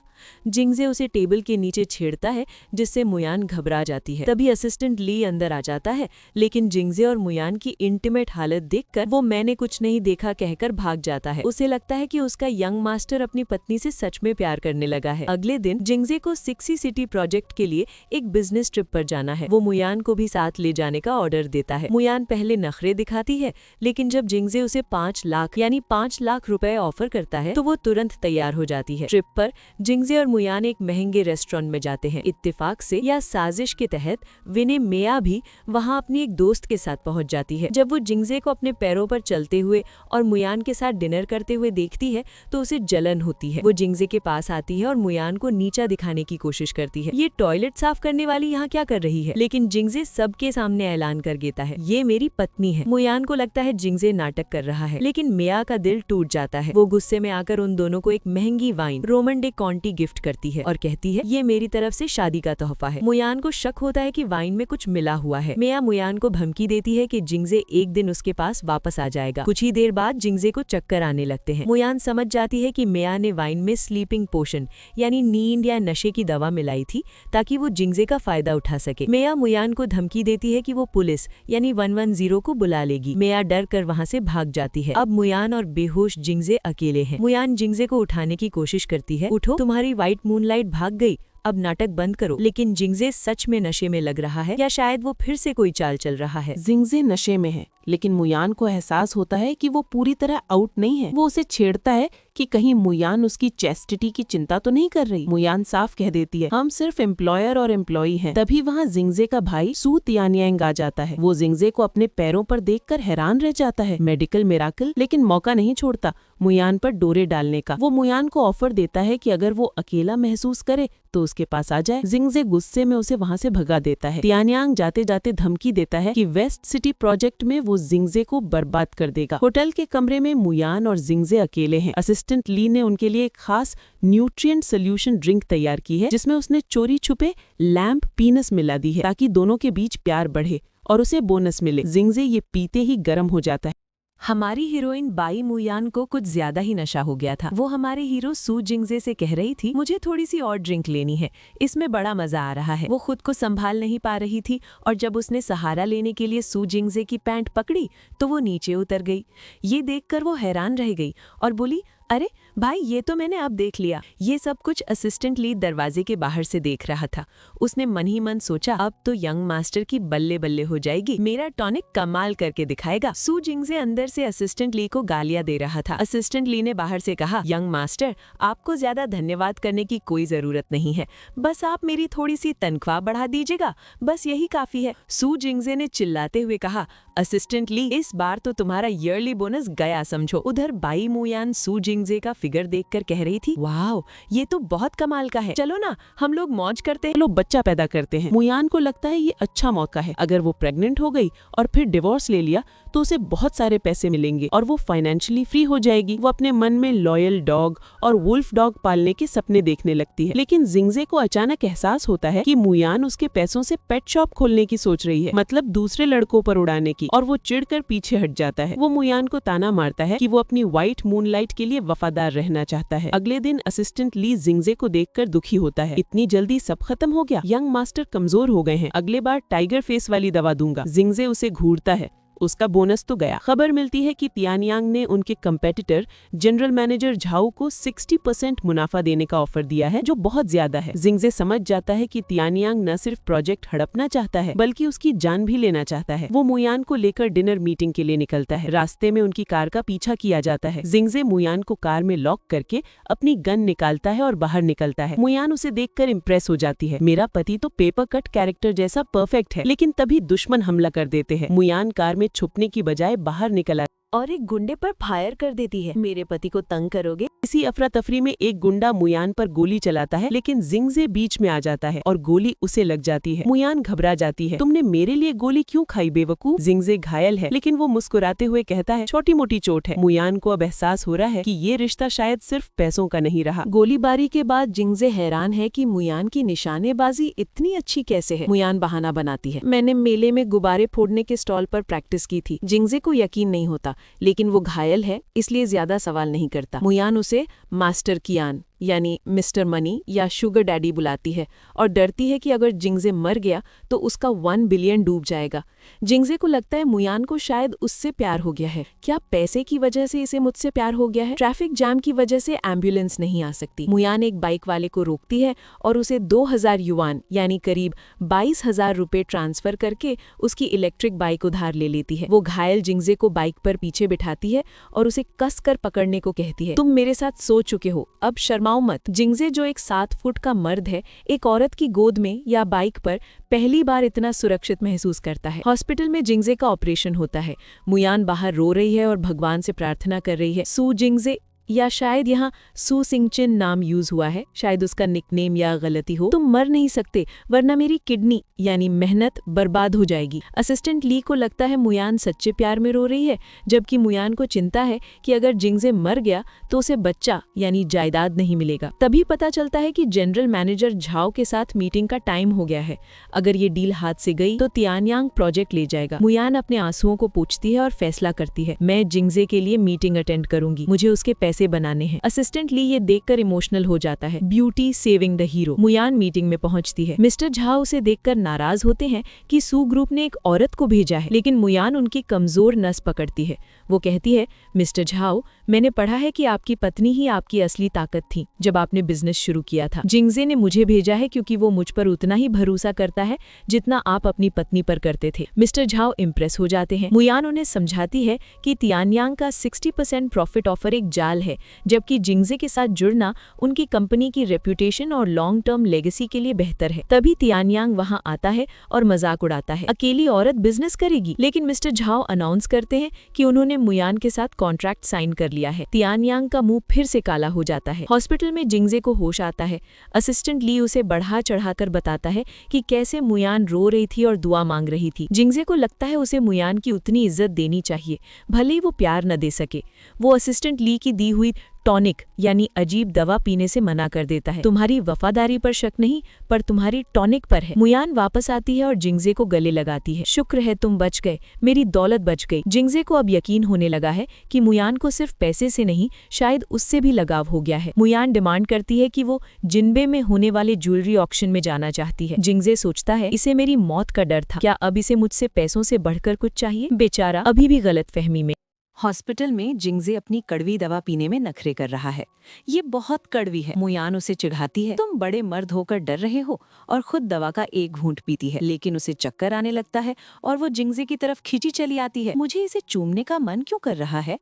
जिंगजे उसे टेबल के नीचे छेड़ता है जिससे मुयान घबरा जाती है। तभी असिस्टेंट ली अंदर आ जाता है, लेकिन जिंगजे और मुयान की इंटीमेट हालत देखकर वो मैंने कुछ नहीं देखा कहकर भाग जाता है। उसे लगता है कि उसका यंग मास्टर अपनी पत्नी से सच में प्यार करने लगा है। अगले दिन जिंगजे को 60 सिटी प्रोजेक्ट के लिए एक बिजनेस ट्रिप पर जाना है। वो मुयान को भी साथ ले जाने का ऑर्डर देता है। मुयान पहले नखरे दिखाती है, लेकिन जब जिंगजे उसे 5 लाख यानी 5 लाख रुपए ऑफर करता है तो वो तुरंत तैयार हो जाती है। ट्रिप पर जिंगजे और मुयान एक महंगे रेस्टोरेंट में जाते हैं। इत्तेफाक से या साजिश के तहत विने मेया भी वहाँ अपनी एक दोस्त के साथ पहुँच जाती है। जब वो जिंगजे को अपने पैरों पर चलते हुए और मुयान के साथ डिनर करते हुए देखती है तो उसे जलन होती है। वो जिंगजे के पास आती है और मुयान को नीचा दिखाने की कोशिश करती है। ये टॉयलेट साफ करने वाली यहाँ क्या कर रही है? लेकिन जिंगजे सबके सामने ऐलान कर देता है, ये मेरी पत्नी है। मुयान को लगता है जिंगजे नाटक कर रहा है, लेकिन मेया का दिल टूट जाता है। वो गुस्से में आकर उन दोनों को एक महंगी वाइन रोमन डे कॉन्टी गिफ्ट करती है और कहती है, ये मेरी तरफ से शादी का तोहफा है। मुयान को शक होता है कि वाइन में कुछ मिला हुआ है। मेया मुयान को धमकी देती है कि जिंगजे एक दिन उसके पास वापस आ जाएगा। कुछ ही देर बाद जिंगजे को चक्कर आने लगते हैं। मुयान समझ जाती है कि मेया ने वाइन में स्लीपिंग पोशन यानी नींद या नशे की दवा मिलाई थी ताकि वो जिंगजे का फायदा उठा सके। मेया मुयान को धमकी देती है कि वो पुलिस यानी 110 को बुला लेगी। मेया डर कर वहाँ से भाग जाती है। अब मुयान और बेहोश जिंगजे अकेले हैं। मुयान जिंगजे को उठाने की कोशिश करती है, उठो, तुम्हारी व्हाइट मूनलाइट भाग गई, अब नाटक बंद करो। लेकिन जिंगजे सच में नशे में लग रहा है, या शायद वो फिर से कोई चाल चल रहा है। जिंगजे नशे में है, लेकिन मुयान को एहसास होता है कि वो पूरी तरह आउट नहीं है। वो उसे छेड़ता है कि कहीं मुयान उसकी चेस्टिटी की चिंता तो नहीं कर रही। मुयान साफ कह देती है, हम सिर्फ एम्प्लॉयर और एम्प्लॉई हैं। तभी वहाँ जिंगजे का भाई सू तियानियांग आ जाता है। वो जिंगजे को अपने पैरों पर देखकर हैरान रह जाता है। मेडिकल मिराकल, लेकिन मौका नहीं छोड़ता मुयान पर डोरे डालने का। वो मुयान को ऑफर देता है कि अगर वो अकेला महसूस करे तो उसके पास आ जाए। जिंगजे गुस्से में उसे वहाँ से भगा देता है। तियानियांग जाते जाते धमकी देता है कि वेस्ट सिटी प्रोजेक्ट में वो जिंगजे को बर्बाद कर देगा। होटल के कमरे में मुयान और जिंगजे अकेले हैं। असिस्टेंट ली ने उनके लिए एक खास न्यूट्रिएंट सोल्यूशन ड्रिंक तैयार की है जिसमें उसने चोरी छुपे लैम्प पीनस मिला दी है ताकि दोनों के बीच प्यार बढ़े और उसे बोनस मिले। जिंगजे ये पीते ही गर्म हो जाता है। हमारी हीरोइन बाई मुयान को कुछ ज्यादा ही नशा हो गया था। वो हमारे हीरो सू जिंगजे से कह रही थी, मुझे थोड़ी सी और ड्रिंक लेनी है, इसमें बड़ा मजा आ रहा है। वो खुद को संभाल नहीं पा रही थी और जब उसने सहारा लेने के लिए सू जिंगजे की पैंट पकड़ी तो वो नीचे उतर गई। ये देखकर वो हैरान रह गई और बोली, अरे भाई, ये तो मैंने अब देख लिया। ये सब कुछ असिस्टेंट ली दरवाजे के बाहर से देख रहा था। उसने मन ही मन सोचा, अब तो यंग मास्टर की बल्ले बल्ले हो जाएगी, मेरा टॉनिक कमाल करके दिखाएगा। सू जिंगजे अंदर से असिस्टेंट ली को गालियां दे रहा था। असिस्टेंट ली ने बाहर से कहा, यंग मास्टर, आपको ज्यादा धन्यवाद करने की कोई जरूरत नहीं है, बस आप मेरी थोड़ी सी तनख्वाह बढ़ा दीजिएगा, बस यही काफी है। सू जिंगजे ने चिल्लाते हुए कहा, असिस्टेंट ली, इस बार तो तुम्हारा ईयरली बोनस गया समझो। उधर बाई मुयान सू जिंगजे का फिगर देखकर कह रही थी, वाह, ये तो बहुत कमाल का है, चलो ना हम लोग मौज करते हैं, लोग बच्चा पैदा करते हैं। मुयान को लगता है ये अच्छा मौका है। अगर वो प्रेग्नेंट हो गई और फिर डिवोर्स ले लिया तो उसे बहुत सारे पैसे मिलेंगे और वो फाइनेंशियली फ्री हो जाएगी। वो अपने मन में लॉयल डॉग और वुल्फ डॉग पालने के सपने देखने लगती है। लेकिन जिंगजे को अचानक एहसास होता है कि मुयान उसके पैसों से पेट शॉप खोलने की सोच रही है, मतलब दूसरे लड़कों पर उड़ाने की, और वो चिढ़कर पीछे हट जाता है। वो मुयान को ताना मारता है कि वो अपनी व्हाइट मूनलाइट के लिए वफादार रहना चाहता है। अगले दिन असिस्टेंट ली जिंगजे को देखकर दुखी होता है, इतनी जल्दी सब खत्म हो गया, यंग मास्टर कमजोर हो गए हैं, अगले बार टाइगर फेस वाली दवा दूंगा। जिंगजे उसे घूरता है, उसका बोनस तो गया। खबर मिलती है कि तियानयांग ने उनके कंपेटिटर जनरल मैनेजर झाओ को 60% मुनाफा देने का ऑफर दिया है, जो बहुत ज्यादा है। जिंगजे समझ जाता है कि तियानयांग न सिर्फ प्रोजेक्ट हड़पना चाहता है बल्कि उसकी जान भी लेना चाहता है। वो मुयान को लेकर डिनर मीटिंग के लिए निकलता है। रास्ते में उनकी कार का पीछा किया जाता है। जिंगजे मुयान को कार में लॉक करके अपनी गन निकालता है और बाहर निकलता है। मुयान उसे देखकर इम्प्रेस हो जाती है, मेरा पति तो पेपर कट कैरेक्टर जैसा परफेक्ट है। लेकिन तभी दुश्मन हमला कर देते हैं। मुयान कार में छुपने की बजाय बाहर निकला और एक गुंडे पर फायर कर देती है, मेरे पति को तंग करोगे। इसी अफरा तफरी में एक गुंडा मुयान पर गोली चलाता है, लेकिन जिंगजे बीच में आ जाता है और गोली उसे लग जाती है। मुयान घबरा जाती है, तुमने मेरे लिए गोली क्यों खाई बेवकूफ। जिंगजे घायल है, लेकिन वो मुस्कुराते हुए कहता है, छोटी मोटी चोट है। मुयान को अब एहसास हो रहा है कि ये रिश्ता शायद सिर्फ पैसों का नहीं रहा। गोलीबारी के बाद जिंगजे हैरान है कि मुयान की निशानेबाजी इतनी अच्छी कैसे है। मुयान बहाना बनाती है, मैंने मेले में गुब्बारे फोड़ने के स्टॉल पर प्रैक्टिस की थी। जिंगजे को यकीन नहीं होता, लेकिन वो घायल है इसलिए ज्यादा सवाल नहीं करता। मुयान उसे मास्टर कियान यानी मिस्टर मनी या शुगर डैडी बुलाती है और डरती है कि अगर जिंगजे मर गया तो उसका 1 बिलियन डूब जाएगा। जिंगजे को लगता है मुयान को शायद उससे प्यार हो गया है। क्या पैसे की वजह से इसे मुझसे प्यार हो गया है? ट्रैफिक जाम की वजह से एम्बुलेंस नहीं आ सकती। मुयान एक बाइक वाले को रोकती है और उसे 2000 युआन यानी करीब 22,000 रुपए ट्रांसफर करके उसकी इलेक्ट्रिक बाइक उधार ले लेती है। वो घायल जिंगजे को बाइक पर पीछे बिठाती है और उसे कस कर पकड़ने को कहती है, तुम मेरे साथ सो चुके हो, अब शर्माओ मत। जिंगजे जो एक 7 फुट का मर्द है, एक औरत की गोद में या बाइक पर पहली बार इतना सुरक्षित महसूस करता है। हॉस्पिटल में जिंगजे का ऑपरेशन होता है। मुयान बाहर रो रही है और भगवान से प्रार्थना कर रही है। सू जिंगजे या शायद यहाँ सू सिंगचिन नाम यूज हुआ है, शायद उसका निकनेम या गलती हो, तुम मर नहीं सकते वरना मेरी किडनी यानी मेहनत बर्बाद हो जाएगी। असिस्टेंट ली को लगता है मुयान सच्चे प्यार में रो रही है, जबकि मुयान को चिंता है कि अगर जिंगजे मर गया तो उसे बच्चा यानी जायदाद नहीं मिलेगा। तभी पता चलता है कि जनरल मैनेजर झाओ के साथ मीटिंग का टाइम हो गया है। अगर ये डील हाथ से गई तो तियानयांग प्रोजेक्ट ले जाएगा। मुयान अपने आंसुओं को पोंछती है और फैसला करती है, मैं जिंगजे के लिए मीटिंग अटेंड करूंगी, मुझे उसके पैसे बनाने हैं। असिस्टेंट ली ये देखकर इमोशनल हो जाता है, ब्यूटी सेविंग द हीरो। मुयान मीटिंग में पहुंचती है। मिस्टर झाओ उसे देखकर नाराज होते हैं कि सू ग्रुप ने एक औरत को भेजा है, लेकिन मुयान उनकी कमजोर नस पकड़ती है। वो कहती है, मिस्टर झाओ, मैंने पढ़ा है कि आपकी पत्नी ही आपकी असली ताकत थी जब आपने बिजनेस शुरू किया था। जिंगजे ने मुझे भेजा है क्योंकि वो मुझ पर उतना ही भरोसा करता है जितना आप अपनी पत्नी पर करते थे। मिस्टर झाओ इम्प्रेस हो जाते हैं। मुयान उन्हें समझाती है कि तियानयांग का 60% प्रॉफिट ऑफर एक जाल है, जबकि जिंगजे के साथ जुड़ना उनकी कंपनी की रेप्यूटेशन और लॉन्ग टर्म लेगेसी के लिए बेहतर है। तभी तियानयांग वहां आता है और मजाक उड़ाता है, अकेली औरत बिजनेस करेगी। लेकिन मिस्टर झाओ अनाउंस करते हैं कि उन्होंने मुयान के साथ कॉन्ट्रैक्ट साइन कर लिया है। तियानयांग का मुंह फिर से काला हो जाता है। हॉस्पिटल में जिंगजे को होश आता है। असिस्टेंट ली उसे बढ़ा चढ़ाकर बताता है कि कैसे मुयान रो रही थी और दुआ मांग रही थी। जिंगजे को लगता है उसे मुयान की उतनी इज्जत देनी चाहिए, भले ही वो प्यार न दे सके। वो असिस्टेंट ली की दी हुई टॉनिक यानी अजीब दवा पीने से मना कर देता है। तुम्हारी वफादारी पर शक नहीं, पर तुम्हारी टॉनिक पर है। मुयान वापस आती है और जिंगजे को गले लगाती है। शुक्र है तुम बच गए, मेरी दौलत बच गई। जिंगजे को अब यकीन होने लगा है कि मुयान को सिर्फ पैसे से नहीं, शायद उससे भी लगाव हो गया है। मुयान डिमांड करती है कि वो जिनबे में होने वाले ज्वेलरी ऑक्शन में जाना चाहती है। जिंगजे सोचता है इसे मेरी मौत का डर था, क्या अब इसे मुझसे पैसों से बढ़कर कुछ चाहिए? बेचारा अभी भी गलतफहमी में। हॉस्पिटल में जिंगजे अपनी कड़वी दवा पीने में नखरे कर रहा है। ये बहुत कड़वी है। मुयान उसे चिढ़ाती है, तुम बड़े मर्द होकर डर रहे हो, और खुद दवा का एक घूंट पीती है। लेकिन उसे चक्कर आने लगता है और वो जिंगजे की तरफ खींची चली आती है। मुझे इसे चूमने का मन क्यों कर रहा है?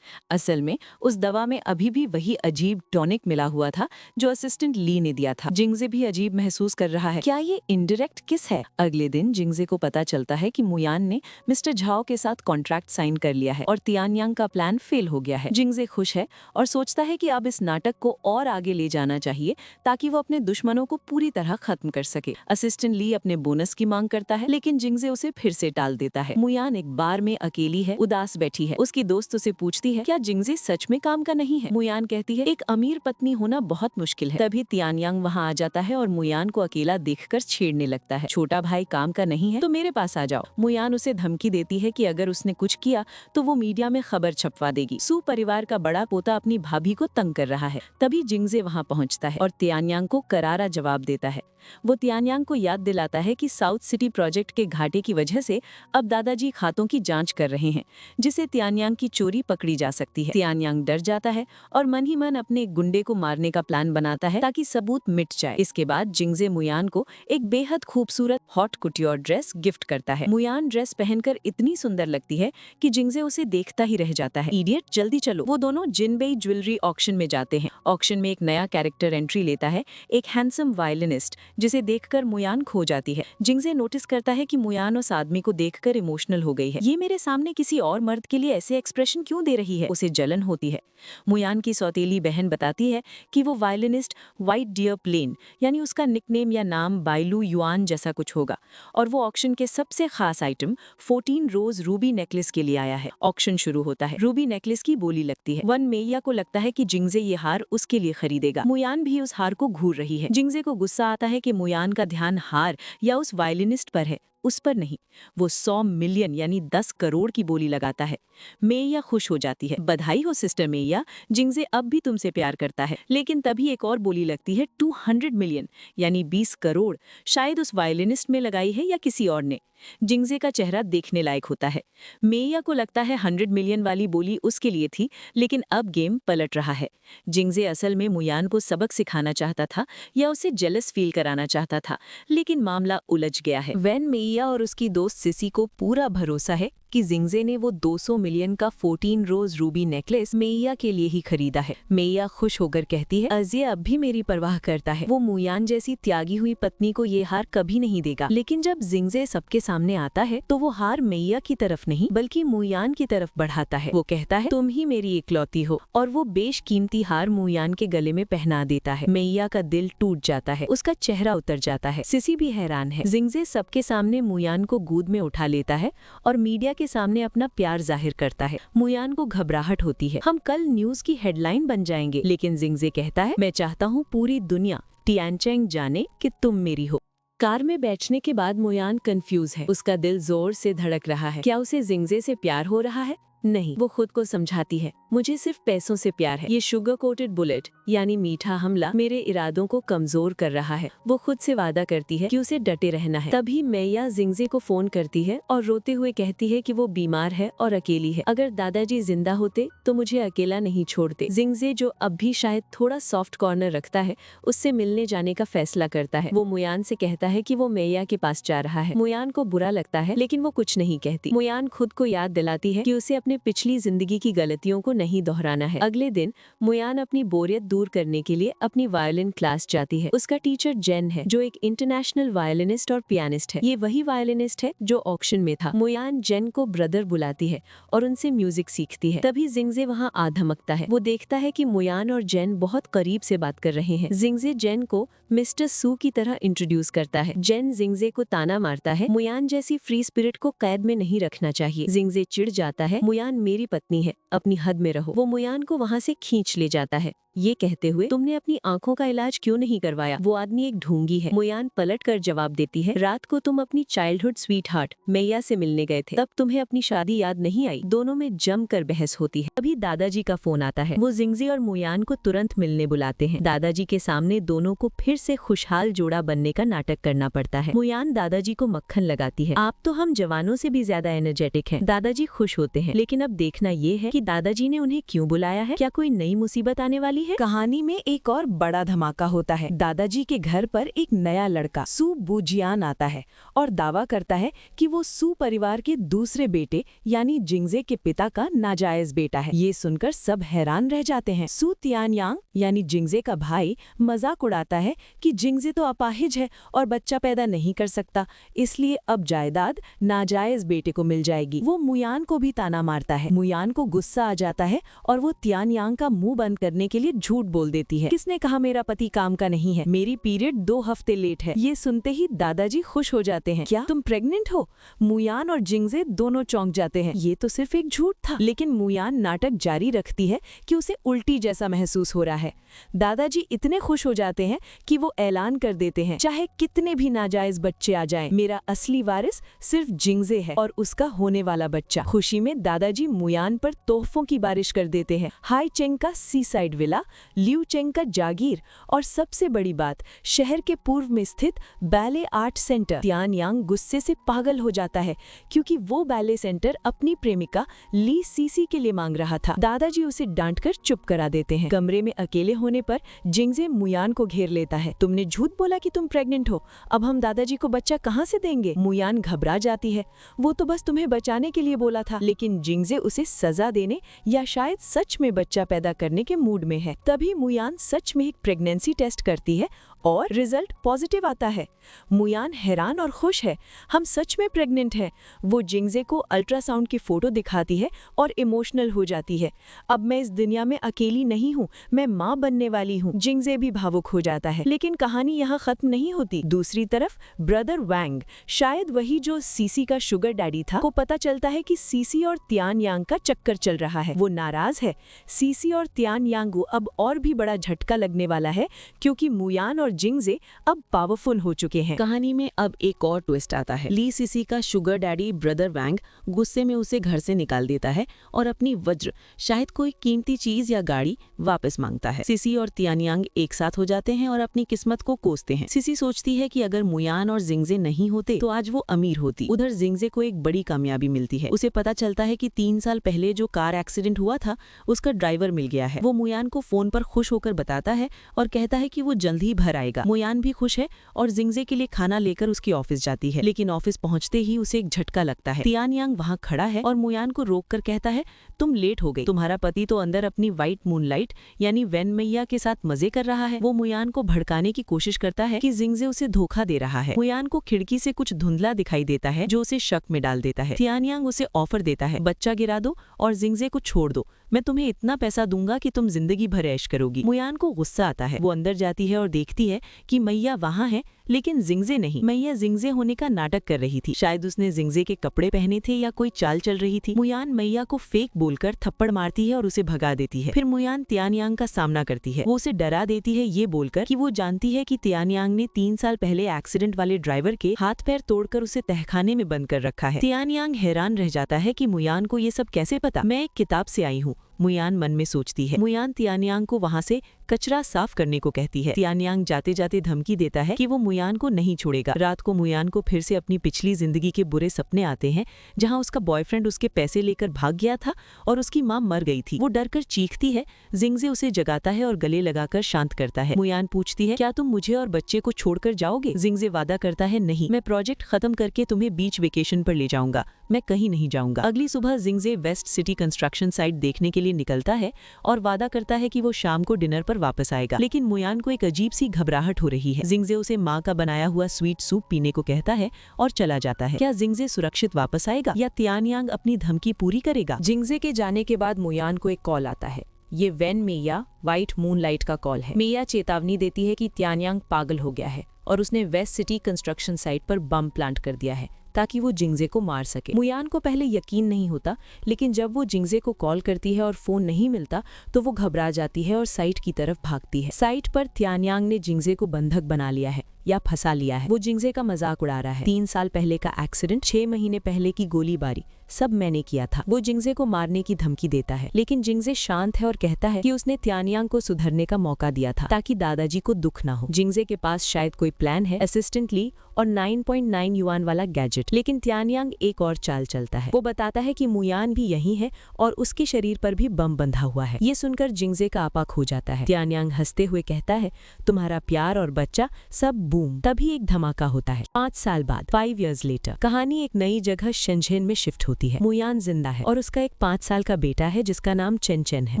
असल में उस दवा में अभी भी वही अजीब टॉनिक मिला हुआ था जो असिस्टेंट ली ने दिया था। जिंगजे भी अजीब महसूस कर रहा है। क्या ये इनडायरेक्ट किस है? अगले दिन जिंगजे को पता चलता है कि मुयान ने मिस्टर झाओ के साथ कॉन्ट्रैक्ट साइन कर लिया है और तियानयांग का प्लान फेल हो गया है। जिंगजे खुश है और सोचता है कि अब इस नाटक को और आगे ले जाना चाहिए ताकि वो अपने दुश्मनों को पूरी तरह खत्म कर सके। असिस्टेंट ली अपने बोनस की मांग करता है, लेकिन जिंगजे उसे फिर से टाल देता है। मुयान एक बार में अकेली है, उदास बैठी है। उसकी दोस्त उसे पूछती है, क्या जिंगजे सच में काम का नहीं है? मुयान कहती है, एक अमीर पत्नी होना बहुत मुश्किल है। तभी तियानयांग वहाँ आ जाता है और मुयान को अकेला देखकर छेड़ने लगता है। छोटा भाई काम का नहीं है तो मेरे पास आ जाओ। मुयान उसे धमकी देती है कि अगर उसने कुछ किया तो वो मीडिया में खबर छपवा देगी। सू परिवार का बड़ा पोता अपनी भाभी को तंग कर रहा है। तभी जिंगजे वहाँ पहुँचता है और तियानयांग को करारा जवाब देता है। वो तियानयांग को याद दिलाता है कि साउथ सिटी प्रोजेक्ट के घाटे की वजह से अब दादाजी खातों की जांच कर रहे हैं, जिससे तियानयांग की चोरी पकड़ी जा सकती है। तियानयांग डर जाता है और मन ही मन अपने गुंडे को मारने का प्लान बनाता है ताकि सबूत मिट जाए। इसके बाद जिंगजे मुयान को एक बेहद खूबसूरत हॉट कुटियोर ड्रेस गिफ्ट करता है। मुयान ड्रेस पहनकर इतनी सुंदर लगती है कि जिंगजे उसे देखता ही रह जाता है। इडियट, जल्दी चलो। वो दोनों जिनबेई ज्वेलरी ऑक्शन में जाते हैं। ऑक्शन में एक नया कैरेक्टर एंट्री लेता है, एक हैंडसम वायलिनिस्ट, जिसे देखकर मुयान खो जाती है। जिंगजे नोटिस करता है कि मुयान उस आदमी को देखकर इमोशनल हो गई है। ये मेरे सामने किसी और मर्द के लिए ऐसे एक्सप्रेशन क्यों दे रही है? उसे जलन होती है। मुयान की सौतेली बहन बताती है कि वो वायलिनिस्ट व्हाइट डियर प्लेन, यानी उसका निकनेम या नाम बाइलू युआन जैसा कुछ होगा, और वो ऑक्शन के सबसे खास आइटम 14 रोज रूबी नेकलेस के लिए आया है। ऑक्शन शुरू होता है। रूबी नेकलेस की बोली लगती है। वन मेया को लगता है कि जिंगजे ये हार उसके लिए खरीदेगा। मुयान भी उस हार को घूर रही है। जिंगजे को गुस्सा आता है कि मुयान का ध्यान हार या उस वायलिनिस्ट पर है, उस पर नहीं। वो 100 मिलियन यानी 10 करोड़ की बोली लगाता है। मेया खुश हो जाती है। बधाई हो सिस्टर मेया, जिंगजे अब भी तुमसे प्यार करता है। लेकिन तभी एक और बोली लगती है, 200 मिलियन यानी 20 करोड़, शायद उस वायलिनिस्ट में लगाई है या किसी और ने। जिंगजे का चेहरा देखने लायक होता है। मेया को लगता है 100 मिलियन वाली बोली उसके लिए थी, लेकिन अब गेम पलट रहा है। जिंगजे असल में मुयान को सबक सिखाना चाहता था या उसे जेलस फील कराना चाहता था, लेकिन मामला उलझ गया है। वैन मेया और उसकी दोस्त सिसी को पूरा भरोसा है कि जिंगजे ने वो 200 मिलियन का 14 रोज रूबी नेकलेस मेया के लिए ही खरीदा है। मेया खुश होकर कहती है, अजय अब भी मेरी परवाह करता है। वो मुयान जैसी त्यागी हुई पत्नी को ये हार कभी नहीं देगा। लेकिन जब जिंगजे सबके सामने आता है तो वो हार मेया की तरफ नहीं बल्कि मुयान की तरफ बढ़ाता है। वो कहता है, तुम ही मेरी इकलौती हो, और वो बेशकीमती हार मुयान के गले में पहना देता है। मेया का दिल टूट जाता है, उसका चेहरा उतर जाता है। सिसी भी हैरान है। जिंगजे सबके सामने मुयान को गोद में उठा लेता है और मीडिया के सामने अपना प्यार जाहिर करता है। मुयान को घबराहट होती है, हम कल न्यूज की हेडलाइन बन जाएंगे। लेकिन जिंगजे कहता है, मैं चाहता हूँ पूरी दुनिया टियानचेंग जाने कि तुम मेरी हो। कार में बैठने के बाद मुयान कंफ्यूज है। उसका दिल जोर से धड़क रहा है। क्या उसे जिंगजे से प्यार हो रहा है? नहीं, वो खुद को समझाती है, मुझे सिर्फ पैसों से प्यार है। ये शुगर कोटेड बुलेट यानी मीठा हमला मेरे इरादों को कमजोर कर रहा है। वो खुद से वादा करती है कि उसे डटे रहना है। तभी मैया जिंगजे को फोन करती है और रोते हुए कहती है कि वो बीमार है और अकेली है। अगर दादाजी जिंदा होते तो मुझे अकेला नहीं छोड़ते। जिंगजे, जो अब भी शायद थोड़ा सॉफ्ट कॉर्नर रखता है, उससे मिलने जाने का फैसला करता है। वो मुयान से कहता है कि वो मैया के पास जा रहा है। मुयान को बुरा लगता है, लेकिन वो कुछ नहीं कहती। मुयान खुद को याद दिलाती है कि उसे अपने पिछली जिंदगी की गलतियों को नहीं दोहराना है। अगले दिन मुयान अपनी बोरियत दूर करने के लिए अपनी वायलिन क्लास जाती है। उसका टीचर जेन है, जो एक इंटरनेशनल वायलिनिस्ट और पियानिस्ट है। ये वही वायलिनिस्ट है जो ऑक्शन में था। मुयान जेन को ब्रदर बुलाती है और उनसे म्यूजिक सीखती है। तभी जिंगजे वहाँ आ धमकता है। वो देखता है कि मुयान और जेन बहुत करीब से बात कर रहे हैं। जिंगजे जेन को मिस्टर सू की तरह इंट्रोड्यूस करता है। जेन जिंगजे को ताना मारता है, मुयान जैसी फ्री स्पिरिट को कैद में नहीं रखना चाहिए। जिंगजे चिढ़ जाता है, मुयान मेरी पत्नी है, अपनी हद में में रहो। वो मुयान को वहाँ से खींच ले जाता है, ये कहते हुए, तुमने अपनी आंखों का इलाज क्यों नहीं करवाया? वो आदमी एक ढोंगी है। मुयान पलट कर जवाब देती है, रात को तुम अपनी चाइल्डहुड स्वीटहार्ट मैया से मिलने गए थे, तब तुम्हें अपनी शादी याद नहीं आई? दोनों में जमकर बहस होती है। अभी दादाजी का फोन आता है। वो जिंगजे और मुयान को तुरंत मिलने बुलाते हैं। दादाजी के सामने दोनों को फिर से खुशहाल जोड़ा बनने का नाटक करना पड़ता है। मुयान दादाजी को मक्खन लगाती है, आप तो हम जवानों से भी ज्यादा एनर्जेटिक हैं। दादाजी खुश होते हैं, लेकिन अब देखना ये है कि दादाजी ने उन्हें क्यों बुलाया है। क्या कोई नई मुसीबत आने वाली है? कहानी में एक और बड़ा धमाका होता है। दादाजी के घर पर एक नया लड़का सू बूजियान आता है और दावा करता है कि वो सू परिवार के दूसरे बेटे यानी जिंगजे के पिता का नाजायज बेटा है। ये सुनकर सब हैरान रह जाते हैं। सू तियानयांग यानी जिंगजे का भाई मजाक उड़ाता है कि जिंगजे तो अपाहिज है और बच्चा पैदा नहीं कर सकता, इसलिए अब जायदाद नाजायज बेटे को मिल जाएगी। वो मुयान को भी ताना मारता है। मुयान को गुस्सा आ जाता है और वो तियानयांग का मुंह बंद करने के लिए झूठ बोल देती है। किसने कहा मेरा पति काम का नहीं है? मेरी पीरियड 2 हफ्ते लेट है। ये सुनते ही दादाजी खुश हो जाते हैं। क्या तुम प्रेग्नेंट हो? मुयान और जिंगजे दोनों चौंक जाते हैं। ये तो सिर्फ एक झूठ था। लेकिन मुयान नाटक जारी रखती है कि उसे उल्टी जैसा महसूस हो रहा है। दादाजी इतने खुश हो जाते हैं कि वो ऐलान कर देते हैं, चाहे कितने भी नाजायज बच्चे आ जाएं, मेरा असली वारिस सिर्फ जिंगजे है और उसका होने वाला बच्चा। खुशी में दादाजी मुयान पर तोहफों की बारिश कर देते हैं। हाई चेंग का सीसाइड विला, लियू चेंग का जागीर और सबसे बड़ी बात, शहर के पूर्व में स्थित बैले आर्ट सेंटर। तियानयांग गुस्से से पागल हो जाता है क्योंकि वो बैले सेंटर अपनी प्रेमिका ली सीसी के लिए मांग रहा था। दादाजी उसे डांटकर चुप करा देते हैं। कमरे में अकेले होने पर जिंगजे मुयान को घेर लेता है। तुमने झूठ बोला कि तुम प्रेग्नेंट हो, अब हम दादाजी को बच्चा कहाँ से देंगे? मुयान घबरा जाती है, वो तो बस तुम्हें बचाने के लिए बोला था। लेकिन जिंगजे उसे सजा देने या शायद सच में बच्चा पैदा करने के मूड में है। तभी मुयान सच में एक प्रेगनेंसी टेस्ट करती है और रिजल्ट पॉजिटिव आता है। मुयान हैरान और खुश है, हम सच में प्रेग्नेंट हैं। वो जिंगजे को अल्ट्रासाउंड की फोटो दिखाती है और इमोशनल हो जाती है। अब मैं इस दुनिया में अकेली नहीं हूँ, मैं माँ बनने वाली हूँ। जिंगजे भी भावुक हो जाता है। लेकिन कहानी यहाँ खत्म नहीं होती। दूसरी तरफ ब्रदर वैंग, शायद वही जो सीसी का शुगर डैडी था, को पता चलता है कि सीसी और तियानयांग का चक्कर चल रहा है। वो नाराज है। सीसी और तियानयांग को अब और भी बड़ा झटका लगने वाला है क्योंकि मुयान और जिंगजे अब पावरफुल हो चुके हैं। कहानी में अब एक और ट्विस्ट आता है। ली सीसी का शुगर डैडी ब्रदर वैंग गुस्से में उसे घर से निकाल देता है और अपनी वज्र, शायद कोई कीमती चीज या गाड़ी, वापस मांगता है। सीसी और तियानयांग एक साथ हो जाते हैं और अपनी किस्मत को कोसते हैं। सीसी सोचती है कि अगर मुयान और जिंगजे नहीं होते तो आज वो अमीर होती। उधर जिंगजे को एक बड़ी कामयाबी मिलती है। उसे पता चलता है कि 3 साल पहले जो कार एक्सीडेंट हुआ था उसका ड्राइवर मिल गया है। वो मुयान को फोन पर खुश होकर बताता है और कहता है कि वो जल्द ही भर आएगा। मुयान भी खुश है और जिंगजे के लिए खाना लेकर उसकी ऑफिस जाती है। लेकिन ऑफिस पहुंचते ही उसे एक झटका लगता है। तियानयांग वहां खड़ा है और मुयान को रोककर कहता है, तुम लेट हो गई, तुम्हारा पति तो अंदर अपनी व्हाइट मूनलाइट यानी वेन मैया के साथ मजे कर रहा है। वो मुयान को भड़काने की कोशिश करता है कि जिंगजे उसे धोखा दे रहा है। मुयान को खिड़की से कुछ धुंधला दिखाई देता है जो उसे शक में डाल देता है। तियानयांग उसे ऑफर देता है, बच्चा गिरा दो और जिंगजे को छोड़ दो, मैं तुम्हें इतना पैसा दूंगा कि तुम जिंदगी भर ऐश करोगी। मुयान को गुस्सा आता है। वो अंदर जाती है और देखती है कि मैया वहाँ है लेकिन जिंगजे नहीं। मैया जिंगजे होने का नाटक कर रही थी। शायद उसने जिंगजे के कपड़े पहने थे या कोई चाल चल रही थी। मुयान मैया को फेक बोलकर थप्पड़ मारती है और उसे भगा देती है। फिर मुयान तियानयांग का सामना करती है। वो उसे डरा देती है ये बोलकर कि वो जानती है कि तियानयांग ने 3 साल पहले एक्सीडेंट वाले ड्राइवर के हाथ पैर तोड़कर उसे तहखाने में बंद कर रखा है। तियानयांग हैरान रह जाता है कि मुयान को ये सब कैसे पता। मैं एक किताब से आई हूँ, मुयान मन में सोचती है। मुयान तियानयांग को वहाँ से कचरा साफ करने को कहती है। तियानयांग जाते जाते धमकी देता है कि वो मुयान को नहीं छोड़ेगा। रात को मुयान को फिर से अपनी पिछली जिंदगी के बुरे सपने आते हैं जहाँ उसका बॉयफ्रेंड उसके पैसे लेकर भाग गया था और उसकी माँ मर गई थी। वो डरकर चीखती है। जिंगजे उसे जगाता है और गले लगाकर शांत करता है। मुयान पूछती है, क्या तुम मुझे और बच्चे को छोड़कर जाओगे? जिंगजे वादा करता है, नहीं, मैं प्रोजेक्ट खत्म करके तुम्हें बीच वेकेशन पर ले जाऊंगा, मैं कहीं नहीं जाऊंगा। अगली सुबह जिंगजे वेस्ट सिटी कंस्ट्रक्शन साइट देखने के लिए निकलता है और वादा करता है कि वो शाम को डिनर पर वापस आएगा। लेकिन मुयान को एक अजीब सी घबराहट हो रही है। जिंगजे उसे माँ का बनाया हुआ स्वीट सूप पीने को कहता है और चला जाता है। क्या जिंगजे सुरक्षित वापस आएगा या तियानयांग अपनी धमकी पूरी करेगा? जिंगजे के जाने के बाद मुयान को एक कॉल आता है। ये वेन मैया व्हाइट मूनलाइट का कॉल है। मैया चेतावनी देती है कि तियानयांग पागल हो गया है और उसने वेस्ट सिटी कंस्ट्रक्शन साइट पर बम प्लांट कर दिया है ताकि वो जिंगजे को मार सके। मुयान को पहले यकीन नहीं होता, लेकिन जब वो जिंगजे को कॉल करती है और फोन नहीं मिलता तो वो घबरा जाती है और साइट की तरफ भागती है। साइट पर त्यान्यांग ने जिंगजे को बंधक बना लिया है या फंसा लिया है। वो जिंगजे का मजाक उड़ा रहा है। 3 साल पहले का एक्सीडेंट, 6 महीने पहले की गोलीबारी, सब मैंने किया था। वो जिंगजे को मारने की धमकी देता है, लेकिन जिंगजे शांत है और कहता है कि उसने त्यान्यांग को सुधरने का मौका दिया था ताकि दादाजी को दुख ना हो। जिंगजे के पास शायद कोई प्लान है, असिस्टेंट ली और 9.9 युआन वाला गैजेट, लेकिन त्यान्यांग एक और चाल चलता है। वो बताता है कि मुयान भी यही है और उसके शरीर पर भी बम बंधा हुआ है। ये सुनकर जिंगजे का आपा खो जाता है। त्यान्यांग हंसते हुए कहता है, तुम्हारा प्यार और बच्चा, सब बूम। तभी एक धमाका होता है। 5 साल बाद, 5 years later, कहानी एक नई जगह शेंझेन में शिफ्ट होती है। मुयान जिंदा है और उसका एक 5 साल का बेटा है जिसका नाम चेन चेन है।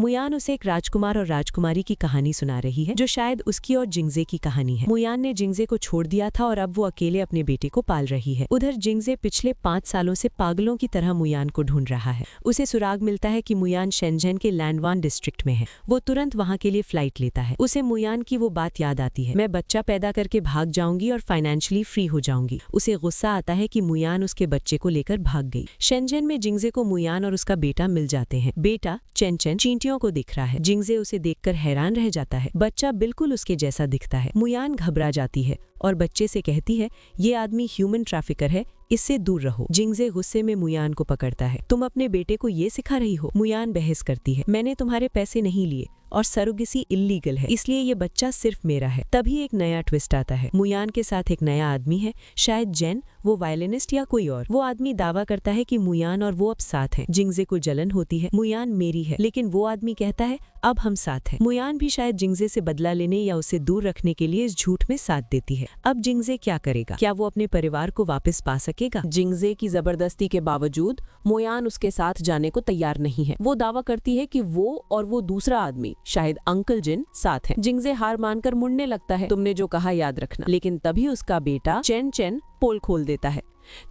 मुयान उसे एक राजकुमार और राजकुमारी की कहानी सुना रही है जो शायद उसकी और जिंगजे की कहानी है। मुयान ने जिंगजे को छोड़ दिया था और अब वो अकेले अपने बेटे को पाल रही है। उधर जिंगजे पिछले 5 सालों से पागलों की तरह मुयान को ढूंढ रहा है। उसे सुराग मिलता है कि मुयान शेंझेन के लैंडवान डिस्ट्रिक्ट में है। वो तुरंत वहाँ के लिए फ्लाइट लेता है। उसे मुयान की वो बात याद आती है, मैं बच्चा पैदा करके भाग जाऊंगी और फाइनेंशियली फ्री हो जाऊंगी। उसे गुस्सा आता है कि मुयान उसके बच्चे को लेकर भाग गई। शेंझेन में जिंगजे को मुयान और उसका बेटा मिल जाते हैं। बेटा चेन चेन चींटियों को दिख रहा है। जिंगजे उसे देखकर हैरान रह जाता है। बच्चा बिल्कुल उसके जैसा दिखता है। मुयान घबरा जाती है और बच्चे से कहती है, ये आदमी ह्यूमन ट्रैफिकर है, इससे दूर रहो। जिंगजे गुस्से में मुयान को पकड़ता है। तुम अपने बेटे को ये सिखा रही हो? मुयान बहस करती है, मैंने तुम्हारे पैसे नहीं लिए और सरोगेसी इल्लीगल है, इसलिए ये बच्चा सिर्फ मेरा है। तभी एक नया ट्विस्ट आता है। मुयान के साथ एक नया आदमी है, शायद जेन, वो वायलिनिस्ट या कोई और। वो आदमी दावा करता है कि मुयान और वो अब साथ हैं। जिंगजे को जलन होती है, मुयान मेरी है, लेकिन वो आदमी कहता है अब हम साथ हैं। मुयान भी शायद जिंगजे से बदला लेने या उसे दूर रखने के लिए इस झूठ में साथ देती है। अब जिंगजे क्या करेगा? क्या वो अपने परिवार को वापस पा सकेगा? जिंगजे की जबरदस्ती के बावजूद मुयान उसके साथ जाने को तैयार नहीं है। वो दावा करती है कि वो और वो दूसरा आदमी, शायद अंकल जिन, साथ हैं। जिंगजे हार मानकर मुड़ने लगता है, तुमने जो कहा याद रखना। लेकिन तभी उसका बेटा चेन चेन पोल खोल देता है।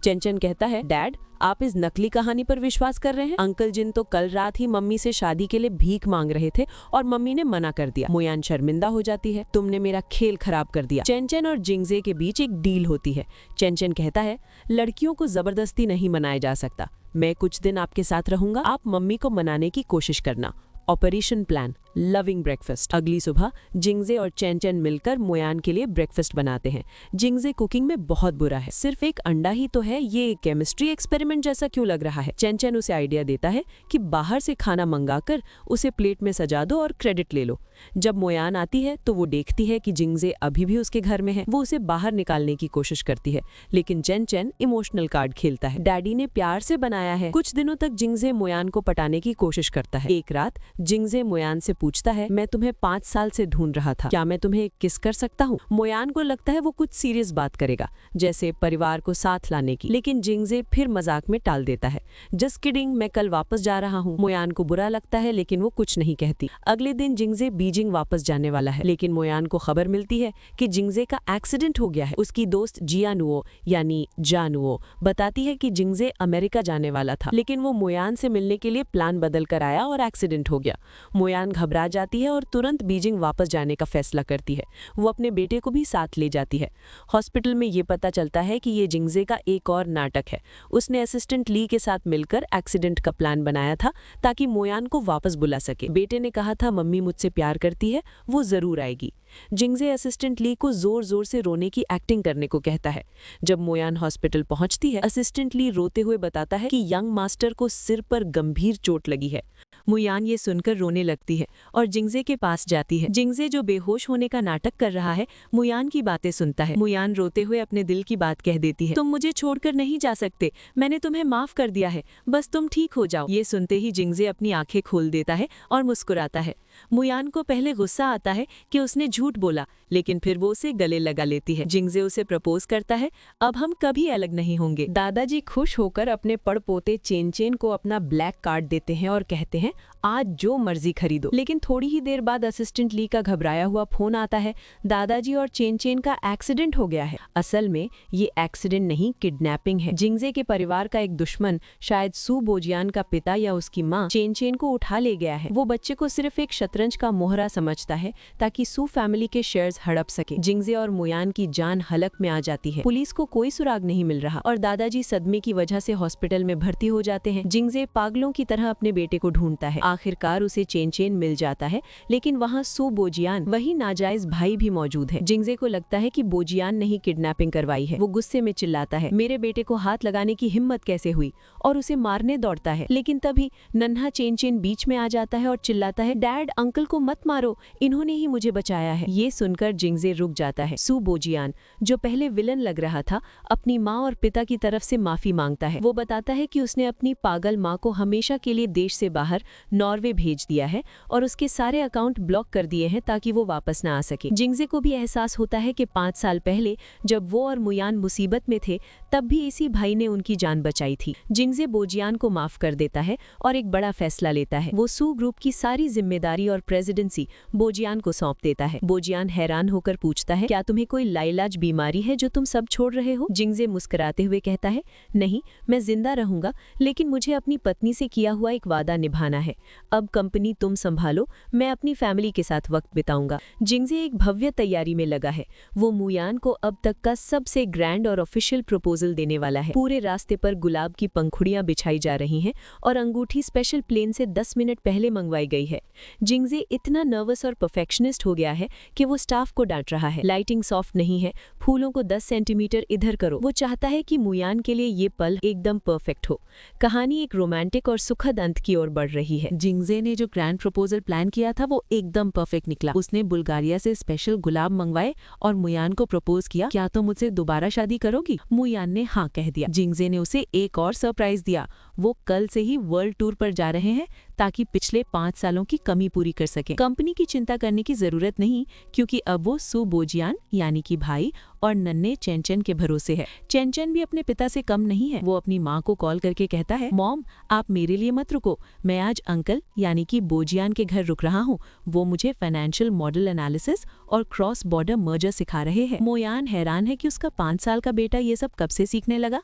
चेन चेन कहता है, डैड आप इस नकली कहानी पर विश्वास कर रहे हैं? अंकल जिन तो कल रात ही मम्मी से शादी के लिए भीख मांग रहे थे और मम्मी ने मना कर दिया। मुयान शर्मिंदा हो जाती है, तुमने मेरा खेल खराब कर दिया। चेन चेन और जिंगजे के बीच एक डील होती है। चेन चेन कहता है, लड़कियों को जबरदस्ती नहीं मनाया जा सकता। मैं कुछ दिन आपके साथ रहूंगा, आप मम्मी को मनाने की कोशिश करना। Operation plan, loving breakfast. अगली सुबह जिंगजे और चेन चेन मिलकर मुयान के लिए ब्रेकफास्ट बनाते हैं। जिंगजे कुकिंग में बहुत बुरा है, सिर्फ एक अंडा ही तो है, ये केमिस्ट्री एक्सपेरिमेंट जैसा क्यों लग रहा है? चेन चेन उसे आइडिया देता है कि बाहर से खाना मंगाकर उसे प्लेट में सजा दो और क्रेडिट ले लो। जब मुयान आती है तो वो देखती है कि जिंगजे अभी भी उसके घर में है। वो उसे बाहर निकालने की कोशिश करती है, लेकिन चेन चेन इमोशनल कार्ड खेलता है, डैडी ने प्यार से बनाया है। कुछ दिनों तक जिंगजे मुयान को पटाने की कोशिश करता है। एक रात जिंगजे मुयान से पूछता है, मैं तुम्हें 5 साल से ढूंढ रहा था, क्या मैं तुम्हें किस कर सकता हूँ? मुयान को लगता है वो कुछ सीरियस बात करेगा, जैसे परिवार को साथ लाने की, लेकिन जिंगजे फिर मजाक में टाल देता है, जस्ट किडिंग, मैं कल वापस जा रहा हूँ। मुयान को बुरा लगता है लेकिन वो कुछ नहीं कहती। अगले दिन जिंगजे बीजिंग वापस जाने वाला है, लेकिन मुयान को खबर मिलती है कि जिंगजे का एक्सीडेंट हो गया है। उसकी दोस्त जियानुओ यानी जानुओ बताती है कि जिंगजे अमेरिका जाने वाला था, लेकिन वो मुयान से मिलने के लिए प्लान बदल कर आया और एक्सीडेंट हो गया। मुयान घबरा जाती है और तुरंत बीजिंग वापस जाने का फैसला करती है। वो अपने बेटे को भी साथ ले जाती है। हॉस्पिटल में ये पता चलता है कि ये जिंगजे का एक और नाटक है। उसने असिस्टेंट ली के साथ मिलकर एक्सीडेंट का प्लान बनाया था ताकि मुयान को वापस बुला सके। बेटे ने कहा था मम्मी मुझसे प्यार करती है, वो जरूर आएगी। जिंगजे असिस्टेंट ली को जोर जोर से रोने की एक्टिंग करने को कहता है। जब मुयान हॉस्पिटल पहुंचती है, असिस्टेंट ली रोते हुए बताता है कि यंग मास्टर को सिर पर गंभीर चोट लगी है। मुयान ये सुनकर रोने लगती है और जिंगजे के पास जाती है। जिंगजे जो बेहोश होने का नाटक कर रहा है, मुयान की बातें सुनता है। मुयान रोते हुए अपने दिल की बात कह देती है, तुम मुझे छोड़कर नहीं जा सकते, मैंने तुम्हें माफ कर दिया है, बस तुम ठीक हो जाओ। ये सुनते ही जिंगजे अपनी आंखें खोल देता है और मुस्कुराता है। मुयान को पहले गुस्सा आता है कि उसने झूठ बोला, लेकिन फिर वो उसे गले लगा लेती है। जिंगजे उसे प्रपोज करता है, अब हम कभी अलग नहीं होंगे। दादाजी खुश होकर अपने पड़पोते चेन चेन को अपना ब्लैक कार्ड देते हैं और कहते हैं, हैं, आज जो मर्जी खरीदो। लेकिन थोड़ी ही देर बाद असिस्टेंट ली का घबराया हुआ फोन आता है, दादाजी और चेन चेन का एक्सीडेंट हो गया है। असल में ये एक्सीडेंट नहीं, किडनैपिंग है। जिंगजे के परिवार का एक दुश्मन, शायद सू बोजियान का पिता या उसकी माँ, चेन चेन को उठा ले गया है। वो बच्चे को सिर्फ एक शतरंज का मोहरा समझता है ताकि सू फैमिली के शेयर्स हड़प सके। जिंगजे और मुयान की जान हलक में आ जाती है। पुलिस को कोई सुराग नहीं मिल रहा और दादाजी सदमे की वजह से हॉस्पिटल में भर्ती हो जाते हैं। जिंगजे पागलों की तरह अपने बेटे को ढूंढता है। आखिरकार उसे चेन चेन मिल जाता है, लेकिन वहाँ सू बोजियान, वही नाजायज भाई भी मौजूद है। जिंगजे को लगता है कि बोजियान ने ही किडनैपिंग करवाई है। वो गुस्से में चिल्लाता है, मेरे बेटे को हाथ लगाने की हिम्मत कैसे हुई, और उसे मारने दौड़ता है। लेकिन तभी नन्हा चेन चेन बीच में आ जाता है और चिल्लाता है, डैड अंकल को मत मारो, इन्होंने ही मुझे बचाया है। ये सुनकर जिंगजे रुक जाता है। सू बोजियान, जो पहले विलन लग रहा था, अपनी माँ और पिता की तरफ से माफी मांगता है। वो बताता है कि उसने अपनी पागल माँ को हमेशा के लिए देश से बाहर नॉर्वे भेज दिया है और उसके सारे अकाउंट ब्लॉक कर दिए हैं ताकि वो वापस ना आ सके। जिंगजे को भी एहसास होता है कि 5 साल पहले जब वो और मुयान मुसीबत में थे, तब भी इसी भाई ने उनकी जान बचाई थी। जिंगजे बोजियान को माफ कर देता है और एक बड़ा फैसला लेता है। वो सू ग्रुप की सारी जिम्मेदारी और प्रेसिडेंसी बोजियान को सौंप देता है। बोजियान हैरान होकर पूछता है, क्या तुम्हें कोई लाइलाज बीमारी है जो तुम सब छोड़ रहे हो? जिंगजे मुस्कुराते हुए कहता है, नहीं, मैं जिंदा रहूंगा, लेकिन मुझे अपनी पत्नी से किया हुआ एक वादा निभाना है। अब कंपनी तुम संभालो, मैं अपनी फैमिली के साथ वक्त बिताऊंगा। जिंगजे एक भव्य तैयारी में लगा है। वो मुयान को अब तक का सबसे ग्रैंड और ऑफिशियल प्रपोजल देने वाला है। पूरे रास्ते पर गुलाब की पंखुड़ियां बिछाई जा रही हैं और अंगूठी स्पेशल प्लेन से 10 मिनट पहले मंगवाई गई है। जिंगजे इतना नर्वस और परफेक्शनिस्ट हो गया है कि वो स्टाफ को डांट रहा है, लाइटिंग सॉफ्ट नहीं है, फूलों को 10 सेंटीमीटर इधर करो। वो चाहता है कि मुयान के लिए ये पल एकदम परफेक्ट हो। कहानी एक रोमांटिक और सुखद अंत की ओर बढ़ रही है। जिंगजे ने जो ग्रैंड प्रपोजल प्लान किया था वो एकदम परफेक्ट निकला। उसने बुल्गारिया से स्पेशल गुलाब मंगवाए और मुयान को प्रपोज किया, क्या तुम मुझसे दोबारा शादी करोगी? मुयान ने हाँ कह दिया। जिंगजे ने उसे एक और सरप्राइज दिया। वो कल से ही वर्ल्ड टूर पर जा रहे हैं ताकि पिछले 5 सालों की कमी पूरी कर सकें। कंपनी की चिंता करने की जरूरत नहीं, क्योंकि अब वो सू बोजियान यानी कि भाई और नन्हे चेन चेन के भरोसे है। चेन चेन भी अपने पिता से कम नहीं है। वो अपनी माँ को कॉल करके कहता है, मॉम आप मेरे लिए मत रुको, मैं आज अंकल यानी कि बोजियान के घर रुक रहा हूँ। वो मुझे फाइनेंशियल मॉडल एनालिसिस और क्रॉस बॉर्डर मर्जर सिखा रहे हैं। मुयान हैरान है कि उसका 5 साल का बेटा ये सब कब से सीखने लगा।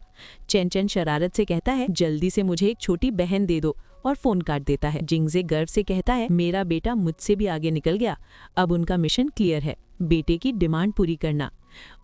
चेन चेन शरारत से कहता है, जल्दी से मुझे एक छोटी बहन दे दो, और फोन काट देता है। जिंगजे गर्व से कहता है, मेरा बेटा मुझसे भी आगे निकल गया। अब उनका मिशन क्लियर है, बेटे की डिमांड पूरी करना।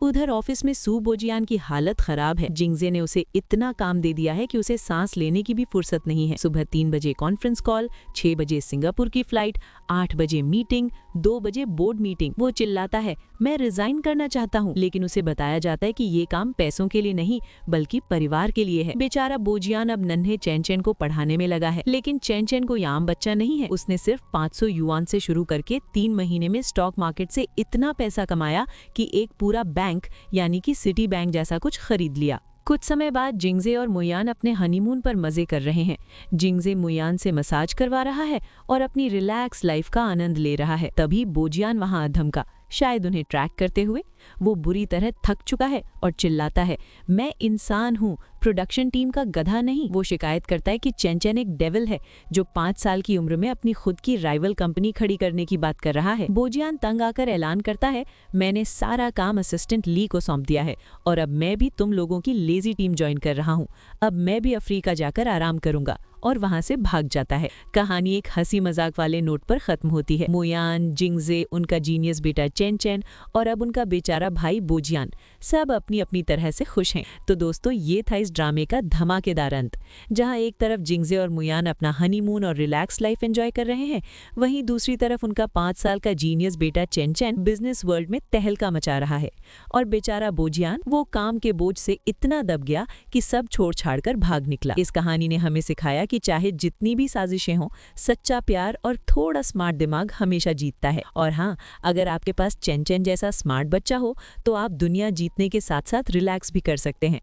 उधर ऑफिस में सू बोजियान की हालत खराब है। जिंगजे ने उसे इतना काम दे दिया है कि उसे सांस लेने की भी फुर्सत नहीं है। सुबह 3 बजे कॉन्फ्रेंस कॉल, 6 बजे सिंगापुर की फ्लाइट, 8 बजे मीटिंग, 2 बजे बोर्ड मीटिंग। वो चिल्लाता है, मैं रिजाइन करना चाहता हूँ, लेकिन उसे बताया जाता है कि ये काम पैसों के लिए नहीं बल्कि परिवार के लिए है। बेचारा बोजियान अब नन्हे चेन चेन को पढ़ाने में लगा है, लेकिन चेन चेन को आम बच्चा नहीं है। उसने सिर्फ 500 युआन से शुरू करके 3 महीने में स्टॉक मार्केट से इतना पैसा कमाया कि एक पूरा बैंक यानी कि सिटी बैंक जैसा कुछ खरीद लिया। कुछ समय बाद जिंगजे और मुयान अपने हनीमून पर मजे कर रहे हैं। जिंगजे मुयान से मसाज करवा रहा है और अपनी रिलैक्स लाइफ का आनंद ले रहा है। तभी बोजियान वहां धमका, शायद उन्हें ट्रैक करते हुए। वो बुरी तरह थक चुका है और चिल्लाता है, मैं इंसान हूँ, प्रोडक्शन टीम का गधा नहीं। वो शिकायत करता है कि चेन चेन एक डेविल है जो 5 साल की उम्र में अपनी खुद की राइवल कंपनी खड़ी करने की बात कर रहा है। बोजियान तंग आकर ऐलान करता है, मैंने सारा काम असिस्टेंट ली को सौंप दिया है और अब मैं भी तुम लोगों की लेजी टीम ज्वाइन कर रहा हूँ। अब मैं भी अफ्रीका जाकर आराम करूंगा, और वहां से भाग जाता है। कहानी एक हंसी मजाक वाले नोट पर खत्म होती है। मुयान, जिंगजे, उनका जीनियस बेटा चेन चेन और अब उनका बेचारा भाई बोजियान सब अपनी अपनी तरह से खुश हैं। तो दोस्तों, ये था इस ड्रामे का धमाकेदार अंत, जहां एक तरफ जिंगजे और मुयान अपना हनीमून और रिलैक्स लाइफ एंजॉय कर रहे हैं, वहीं दूसरी तरफ उनका 5 साल का जीनियस बेटा चेन चेन बिजनेस वर्ल्ड में तहलका मचा रहा है। और बेचारा बोजियान, वो काम के बोझ से इतना दब गया कि सब छोड़ छाड़ कर भाग निकला। इस कहानी ने हमें सिखाया कि चाहे जितनी भी साजिशें हों, सच्चा प्यार और थोड़ा स्मार्ट दिमाग हमेशा जीतता है। और हाँ, अगर आपके पास चेन चेन जैसा स्मार्ट बच्चा हो तो आप दुनिया जीतने के साथ साथ रिलैक्स भी कर सकते हैं।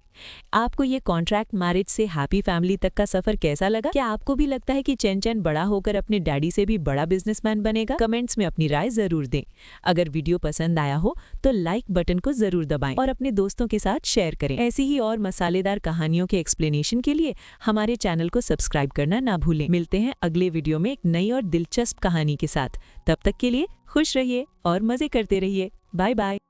आपको ये कॉन्ट्रैक्ट मैरिज से हैप्पी फैमिली तक का सफर कैसा लगा? क्या आपको भी लगता है कि चैन चैन बड़ा होकर अपने डैडी से भी बड़ा बिजनेसमैन बनेगा? कमेंट्स में अपनी राय जरूर दें। अगर वीडियो पसंद आया हो तो लाइक बटन को जरूर दबाएं और अपने दोस्तों के साथ शेयर करें। ऐसी ही और मसालेदार कहानियों के एक्सप्लेनेशन के लिए हमारे चैनल को सब्सक्राइब करना ना भूलें। मिलते हैं अगले वीडियो में एक नई और दिलचस्प कहानी के साथ। तब तक के लिए खुश रहिए और मजे करते रहिए। Bye bye.